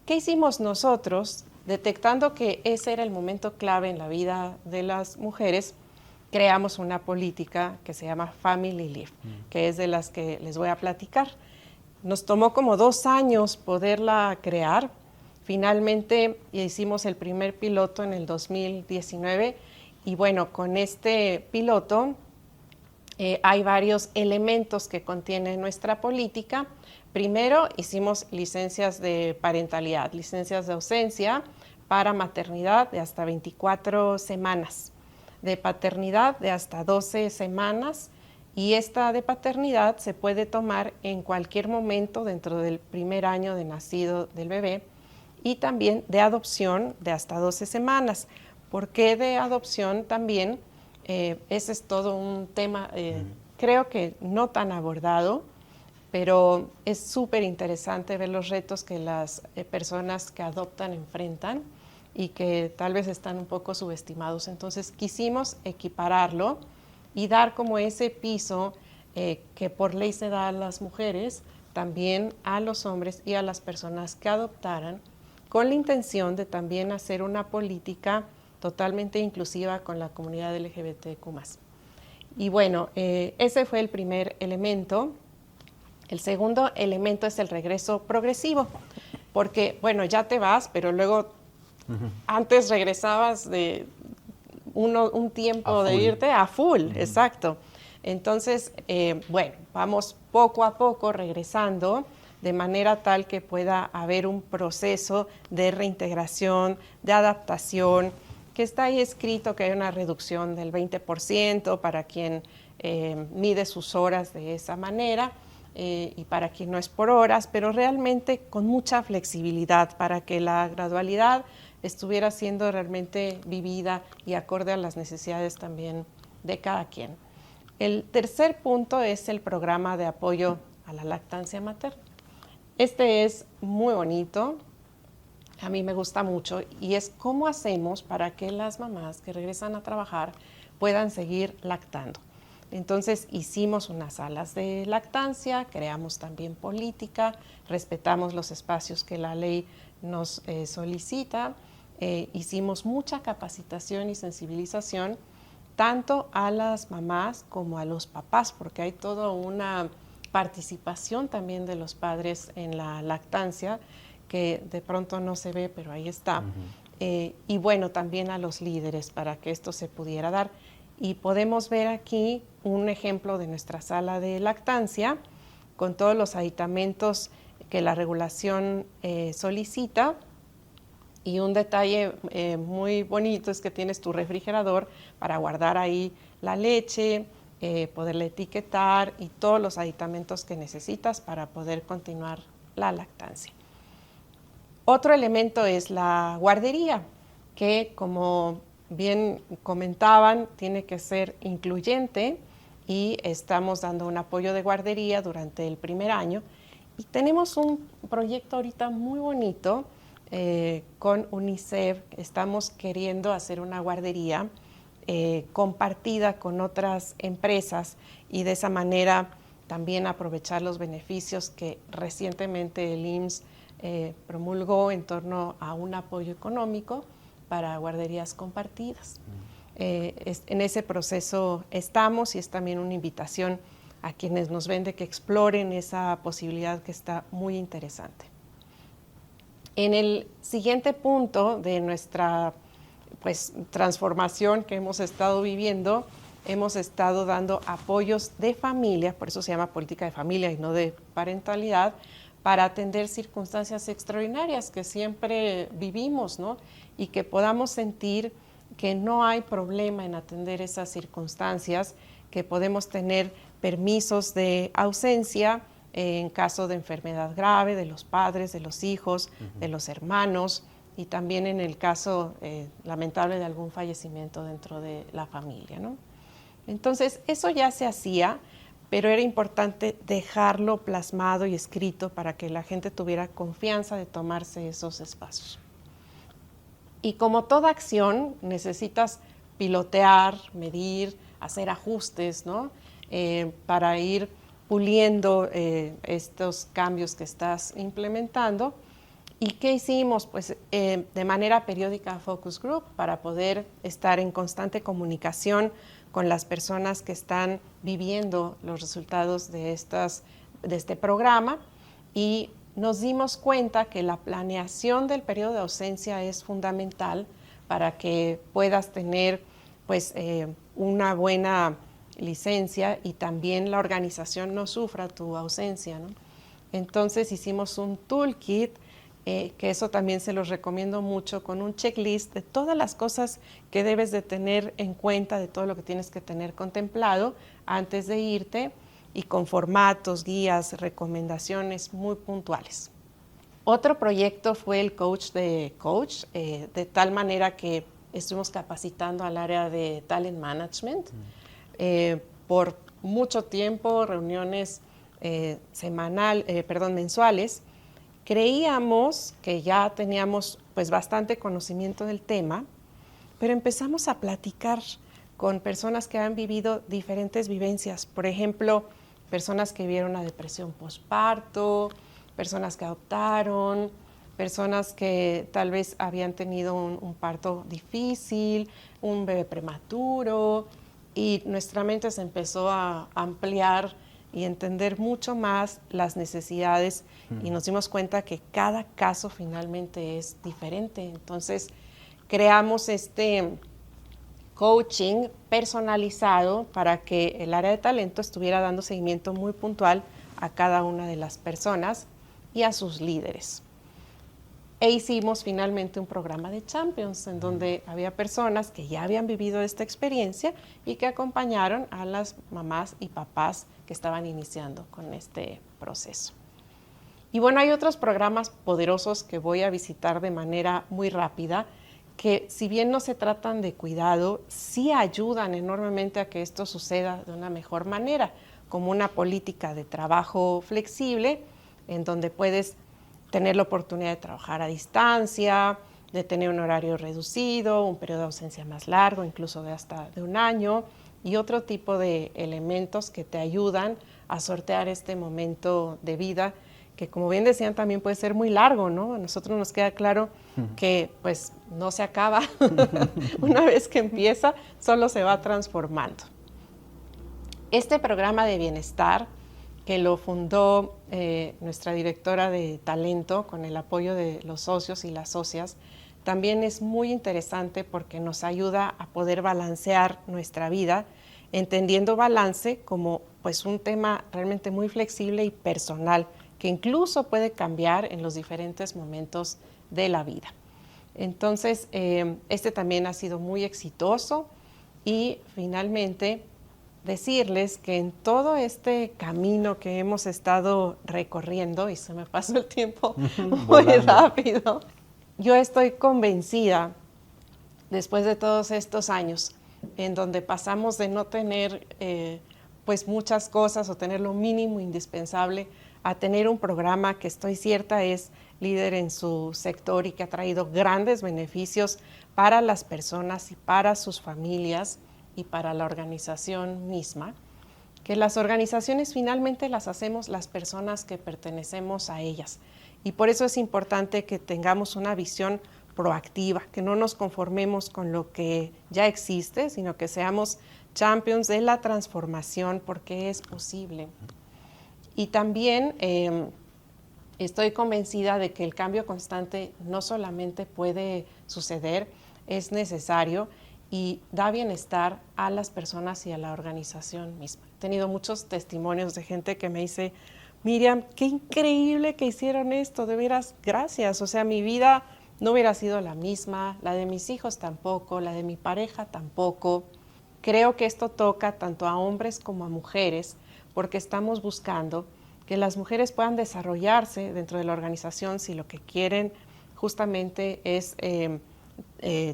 ¿Qué hicimos nosotros? Detectando que ese era el momento clave en la vida de las mujeres, creamos una política que se llama Family Leave, que es de las que les voy a platicar. Nos tomó como 2 años poderla crear. Finalmente hicimos el primer piloto en el 2019 y bueno, con este piloto hay varios elementos que contiene nuestra política. Primero hicimos licencias de parentalidad, licencias de ausencia para maternidad de hasta 24 semanas, de paternidad de hasta 12 semanas y esta de paternidad se puede tomar en cualquier momento dentro del primer año de nacido del bebé y también de adopción de hasta 12 semanas. ¿Por qué de adopción también? Ese es todo un tema, creo que no tan abordado, pero es súper interesante ver los retos que las personas que adoptan enfrentan y que tal vez están un poco subestimados. Entonces quisimos equipararlo y dar como ese piso que por ley se da a las mujeres, también a los hombres y a las personas que adoptaran, con la intención de también hacer una política totalmente inclusiva con la comunidad LGBTQ+. Y bueno, ese fue el primer elemento. El segundo elemento es el regreso progresivo, porque bueno, ya te vas, pero luego antes regresabas de un tiempo de irte a full, exacto. Entonces, bueno, vamos poco a poco regresando de manera tal que pueda haber un proceso de reintegración, de adaptación, que está ahí escrito que hay una reducción del 20% para quien mide sus horas de esa manera y para quien no es por horas, pero realmente con mucha flexibilidad para que la gradualidad estuviera siendo realmente vivida y acorde a las necesidades también de cada quien. El tercer punto es el programa de apoyo a la lactancia materna. Este es muy bonito, a mí me gusta mucho, y es cómo hacemos para que las mamás que regresan a trabajar puedan seguir lactando. Entonces hicimos unas salas de lactancia, creamos también política, respetamos los espacios que la ley nos solicita, hicimos mucha capacitación y sensibilización tanto a las mamás como a los papás, porque hay toda una participación también de los padres en la lactancia, que de pronto no se ve, pero ahí está. Y bueno, también a los líderes para que esto se pudiera dar. Y podemos ver aquí un ejemplo de nuestra sala de lactancia con todos los aditamentos que la regulación solicita. Y un detalle muy bonito es que tienes tu refrigerador para guardar ahí la leche, poderla etiquetar y todos los aditamentos que necesitas para poder continuar la lactancia. Otro elemento es la guardería, que como bien comentaban, tiene que ser incluyente y estamos dando un apoyo de guardería durante el primer año. Y tenemos un proyecto ahorita muy bonito con UNICEF. Estamos queriendo hacer una guardería compartida con otras empresas y de esa manera también aprovechar los beneficios que recientemente el IMSS promulgó en torno a un apoyo económico para guarderías compartidas. En ese proceso estamos y es también una invitación a quienes nos ven de que exploren esa posibilidad que está muy interesante. En el siguiente punto de nuestra transformación que hemos estado viviendo, hemos estado dando apoyos de familia, por eso se llama política de familia y no de parentalidad, para atender circunstancias extraordinarias que siempre vivimos, ¿no? Y que podamos sentir que no hay problema en atender esas circunstancias, que podemos tener permisos de ausencia en caso de enfermedad grave de los padres, de los hijos, de los hermanos y también en el caso lamentable de algún fallecimiento dentro de la familia, ¿no? Entonces, eso ya se hacía, pero era importante dejarlo plasmado y escrito para que la gente tuviera confianza de tomarse esos espacios. Y como toda acción, necesitas pilotear, medir, hacer ajustes, ¿no? Para ir puliendo estos cambios que estás implementando. ¿Y qué hicimos? Pues de manera periódica focus group para poder estar en constante comunicación con las personas que están viviendo los resultados de este programa, y nos dimos cuenta que la planeación del periodo de ausencia es fundamental para que puedas tener una buena licencia y también la organización no sufra tu ausencia, ¿no? Entonces hicimos un toolkit, que eso también se los recomiendo mucho, con un checklist de todas las cosas que debes de tener en cuenta, de todo lo que tienes que tener contemplado antes de irte, y con formatos, guías, recomendaciones muy puntuales. Otro proyecto fue el coach de coach, de tal manera que estuvimos capacitando al área de talent management por mucho tiempo, reuniones mensuales. Creíamos que ya teníamos bastante conocimiento del tema, pero empezamos a platicar con personas que han vivido diferentes vivencias. Por ejemplo, personas que vivieron una depresión postparto, personas que adoptaron, personas que tal vez habían tenido un parto difícil, un bebé prematuro, y nuestra mente se empezó a ampliar y entender mucho más las necesidades, y nos dimos cuenta que cada caso finalmente es diferente. Entonces creamos este coaching personalizado para que el área de talento estuviera dando seguimiento muy puntual a cada una de las personas, y a sus líderes. E hicimos finalmente un programa de Champions en donde había personas que ya habían vivido esta experiencia y que acompañaron a las mamás y papás que estaban iniciando con este proceso. Y bueno, hay otros programas poderosos que voy a visitar de manera muy rápida, que si bien no se tratan de cuidado, sí ayudan enormemente a que esto suceda de una mejor manera, como una política de trabajo flexible, en donde puedes tener la oportunidad de trabajar a distancia, de tener un horario reducido, un periodo de ausencia más largo, incluso de hasta de 1 año, y otro tipo de elementos que te ayudan a sortear este momento de vida, que como bien decían también puede ser muy largo, ¿no? A nosotros nos queda claro que pues no se acaba, una vez que empieza, solo se va transformando. Este programa de bienestar, que lo fundó nuestra directora de talento con el apoyo de los socios y las socias, también es muy interesante porque nos ayuda a poder balancear nuestra vida, entendiendo balance como pues un tema realmente muy flexible y personal, que incluso puede cambiar en los diferentes momentos de la vida. Entonces, este también ha sido muy exitoso y finalmente decirles que en todo este camino que hemos estado recorriendo, y se me pasó el tiempo muy rápido, yo estoy convencida, después de todos estos años, en donde pasamos de no tener pues muchas cosas o tener lo mínimo indispensable, a tener un programa que estoy cierta es líder en su sector y que ha traído grandes beneficios para las personas y para sus familias y para la organización misma, que las organizaciones finalmente las hacemos las personas que pertenecemos a ellas. Y por eso es importante que tengamos una visión proactiva, que no nos conformemos con lo que ya existe, sino que seamos champions de la transformación, porque es posible. Y también estoy convencida de que el cambio constante no solamente puede suceder, es necesario y da bienestar a las personas y a la organización misma. He tenido muchos testimonios de gente que me dice, Miriam, qué increíble que hicieron esto, de veras, gracias. O sea, mi vida no hubiera sido la misma, la de mis hijos tampoco, la de mi pareja tampoco. Creo que esto toca tanto a hombres como a mujeres, porque estamos buscando que las mujeres puedan desarrollarse dentro de la organización si lo que quieren justamente es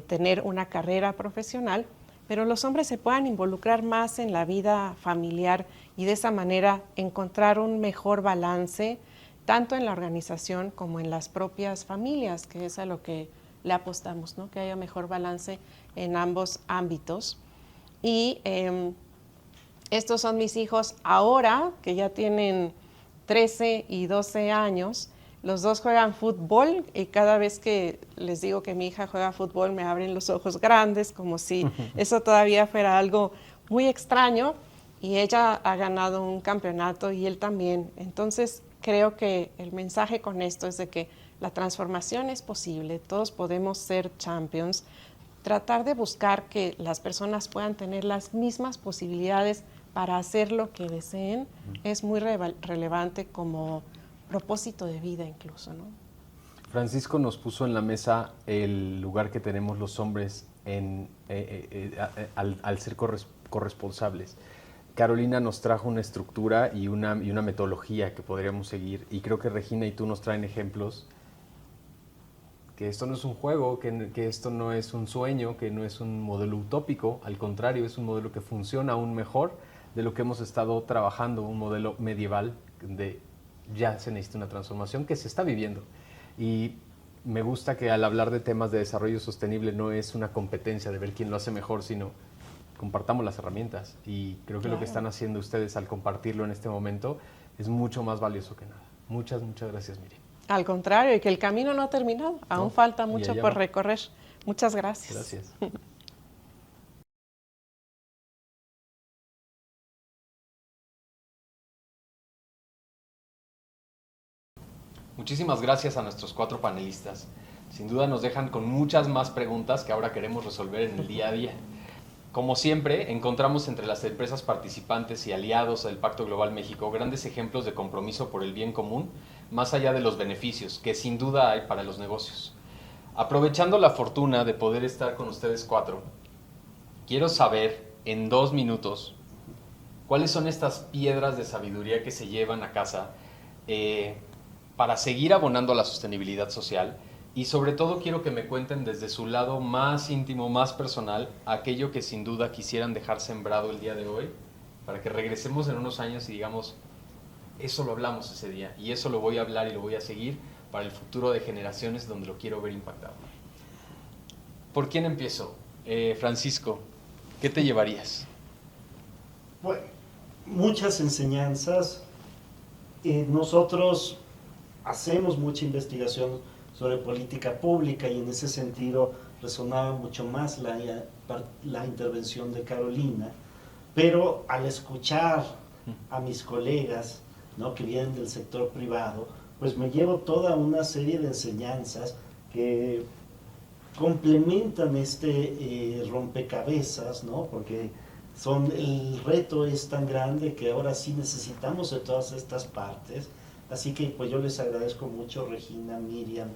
tener una carrera profesional, pero los hombres se puedan involucrar más en la vida familiar y de esa manera encontrar un mejor balance tanto en la organización como en las propias familias, que es a lo que le apostamos, ¿no? Que haya mejor balance en ambos ámbitos. Y estos son mis hijos ahora, que ya tienen 13 y 12 años. Los dos juegan fútbol y cada vez que les digo que mi hija juega fútbol me abren los ojos grandes, como si eso todavía fuera algo muy extraño. Y ella ha ganado un campeonato y él también. Entonces creo que el mensaje con esto es de que la transformación es posible, todos podemos ser champions. Tratar de buscar que las personas puedan tener las mismas posibilidades para hacer lo que deseen es muy relevante como propósito de vida incluso, ¿no? Francisco nos puso en la mesa el lugar que tenemos los hombres al ser corresponsables. Carolina nos trajo una estructura y una metodología que podríamos seguir, y creo que Regina y tú nos traen ejemplos que esto no es un juego, que esto no es un sueño, que no es un modelo utópico, al contrario, es un modelo que funciona aún mejor de lo que hemos estado trabajando, un modelo medieval de ya se necesita una transformación que se está viviendo. Y me gusta que al hablar de temas de desarrollo sostenible no es una competencia de ver quién lo hace mejor, sino compartamos las herramientas. Y creo que lo que están haciendo ustedes al compartirlo en este momento es mucho más valioso que nada. Muchas, muchas gracias, Miriam. Al contrario, y que el camino no ha terminado, aún falta mucho por recorrer. Muchas gracias. Gracias. Muchísimas gracias a nuestros 4 panelistas. Sin duda nos dejan con muchas más preguntas que ahora queremos resolver en el día a día. Como siempre, encontramos entre las empresas participantes y aliados del Pacto Global México grandes ejemplos de compromiso por el bien común, más allá de los beneficios que sin duda hay para los negocios. Aprovechando la fortuna de poder estar con ustedes 4, quiero saber en 2 minutos cuáles son estas piedras de sabiduría que se llevan a casa para seguir abonando a la sostenibilidad social. Y sobre todo quiero que me cuenten desde su lado más íntimo, más personal, aquello que sin duda quisieran dejar sembrado el día de hoy, para que regresemos en unos años y digamos, eso lo hablamos ese día, y eso lo voy a hablar y lo voy a seguir para el futuro de generaciones donde lo quiero ver impactado. ¿Por quién empiezo? Francisco, ¿qué te llevarías? Bueno, muchas enseñanzas. Nosotros hacemos mucha investigación sobre política pública y en ese sentido resonaba mucho más la intervención de Carolina, pero al escuchar a mis colegas, ¿no?, que vienen del sector privado, pues me llevo toda una serie de enseñanzas que complementan este rompecabezas, ¿no?, porque el reto es tan grande que ahora sí necesitamos de todas estas partes. Así que pues yo les agradezco mucho, Regina, Miriam,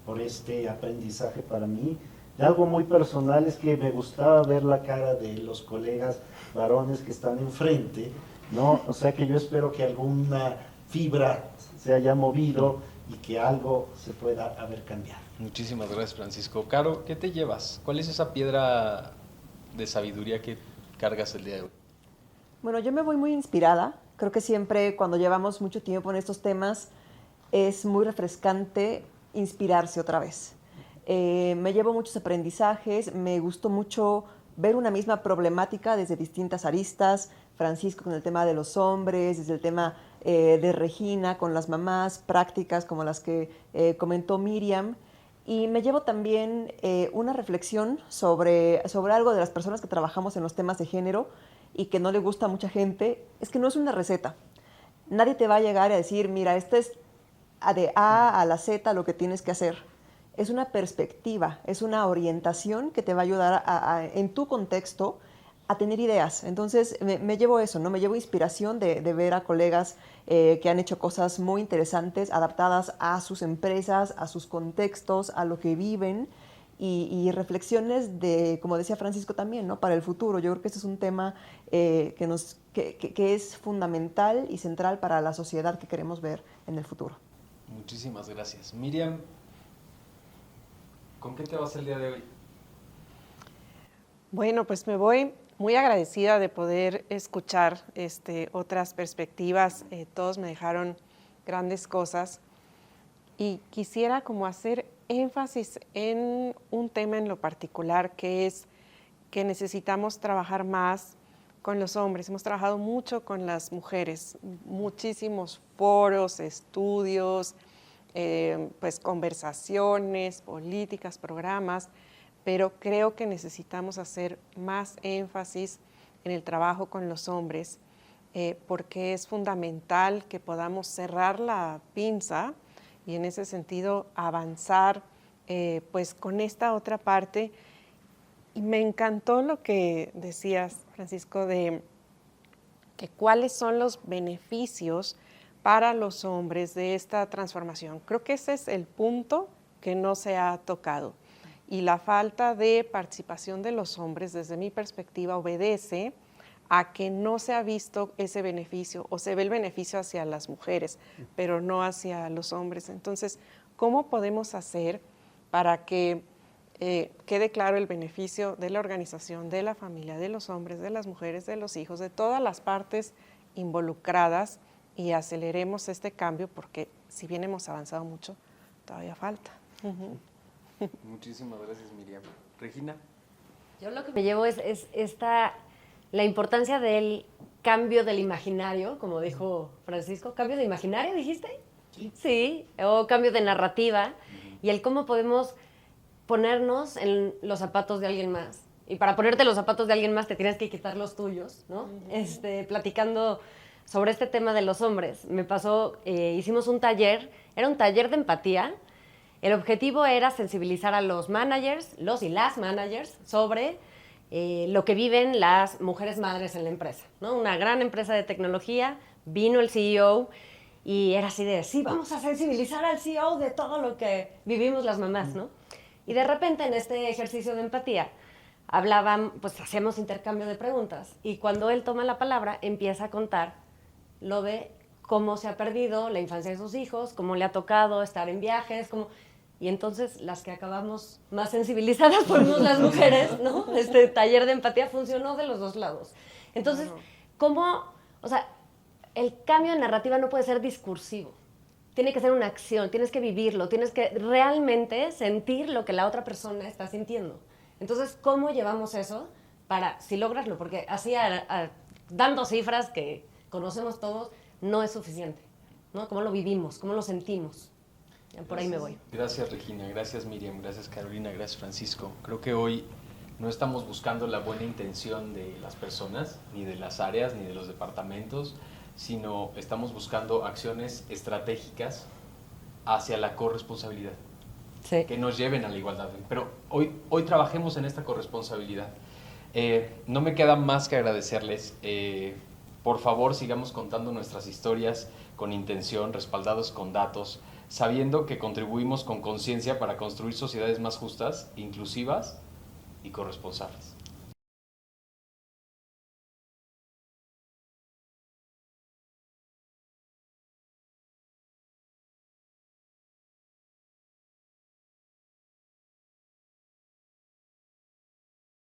por este aprendizaje para mí. Y algo muy personal es que me gustaba ver la cara de los colegas varones que están enfrente, ¿no? O sea que yo espero que alguna fibra se haya movido y que algo se pueda haber cambiado. Muchísimas gracias, Francisco. Caro, ¿qué te llevas? ¿Cuál es esa piedra de sabiduría que cargas el día de hoy? Bueno, yo me voy muy inspirada. Creo que siempre cuando llevamos mucho tiempo en estos temas es muy refrescante inspirarse otra vez. Me llevo muchos aprendizajes, me gustó mucho ver una misma problemática desde distintas aristas, Francisco con el tema de los hombres, desde el tema de Regina con las mamás, prácticas como las que comentó Miriam, y me llevo también una reflexión sobre algo de las personas que trabajamos en los temas de género y que no le gusta a mucha gente, es que no es una receta. Nadie te va a llegar a decir, mira, esto es de A a la Z lo que tienes que hacer. Es una perspectiva, es una orientación que te va a ayudar en tu contexto a tener ideas. Entonces me llevo eso, ¿no? Me llevo inspiración de ver a colegas que han hecho cosas muy interesantes, adaptadas a sus empresas, a sus contextos, a lo que viven, y reflexiones de, como decía Francisco también, ¿no?, para el futuro. Yo creo que este es un tema que es fundamental y central para la sociedad que queremos ver en el futuro. Muchísimas gracias. Miriam, ¿con qué te vas el día de hoy? Bueno, pues me voy muy agradecida de poder escuchar otras perspectivas. Todos me dejaron grandes cosas y quisiera como hacer énfasis en un tema en lo particular, que es que necesitamos trabajar más con los hombres. Hemos trabajado mucho con las mujeres, muchísimos foros, estudios, pues conversaciones, políticas, programas, pero creo que necesitamos hacer más énfasis en el trabajo con los hombres, porque es fundamental que podamos cerrar la pinza y en ese sentido avanzar pues con esta otra parte. Y me encantó lo que decías, Francisco, de que cuáles son los beneficios para los hombres de esta transformación. Creo que ese es el punto que no se ha tocado. Y la falta de participación de los hombres, desde mi perspectiva, obedece a que no se ha visto ese beneficio, o se ve el beneficio hacia las mujeres, pero no hacia los hombres. Entonces, ¿cómo podemos hacer para que quede claro el beneficio de la organización, de la familia, de los hombres, de las mujeres, de los hijos, de todas las partes involucradas, y aceleremos este cambio? Porque si bien hemos avanzado mucho, todavía falta. Muchísimas gracias, Miriam. Regina. Yo lo que me llevo es la importancia del cambio del imaginario, como dijo Francisco. ¿Cambio de imaginario, dijiste? Sí, o cambio de narrativa, y el cómo podemos ponernos en los zapatos de alguien más. Y para ponerte los zapatos de alguien más te tienes que quitar los tuyos, ¿no? Platicando sobre este tema de los hombres, me pasó, hicimos un taller, era un taller de empatía. El objetivo era sensibilizar a los managers, los y las managers, sobre lo que viven las mujeres madres en la empresa, ¿no? Una gran empresa de tecnología, vino el CEO y era así de, sí, vamos a sensibilizar al CEO de todo lo que vivimos las mamás, ¿no? Y de repente en este ejercicio de empatía hablaban, pues hacíamos intercambio de preguntas y cuando él toma la palabra empieza a contar lo de cómo se ha perdido la infancia de sus hijos, cómo le ha tocado estar en viajes, cómo... Y entonces las que acabamos más sensibilizadas fuimos las mujeres, ¿no? Este taller de empatía funcionó de los dos lados. Entonces, ¿cómo...? O sea, el cambio de narrativa no puede ser discursivo. Tiene que ser una acción, tienes que vivirlo, tienes que realmente sentir lo que la otra persona está sintiendo. Entonces, ¿cómo llevamos eso para, si lograslo? Porque así, dando cifras que conocemos todos, no es suficiente, ¿no? ¿Cómo lo vivimos? ¿Cómo lo sentimos? Por ahí me voy. Gracias, Regina. Gracias, Miriam. Gracias, Carolina. Gracias, Francisco. Creo que hoy no estamos buscando la buena intención de las personas, ni de las áreas, ni de los departamentos, sino estamos buscando acciones estratégicas hacia la corresponsabilidad, Sí. que nos lleven a la igualdad. Pero hoy trabajemos en esta corresponsabilidad. No me queda más que agradecerles. Por favor, sigamos contando nuestras historias con intención, respaldados con datos, sabiendo que contribuimos con conciencia para construir sociedades más justas, inclusivas y corresponsables.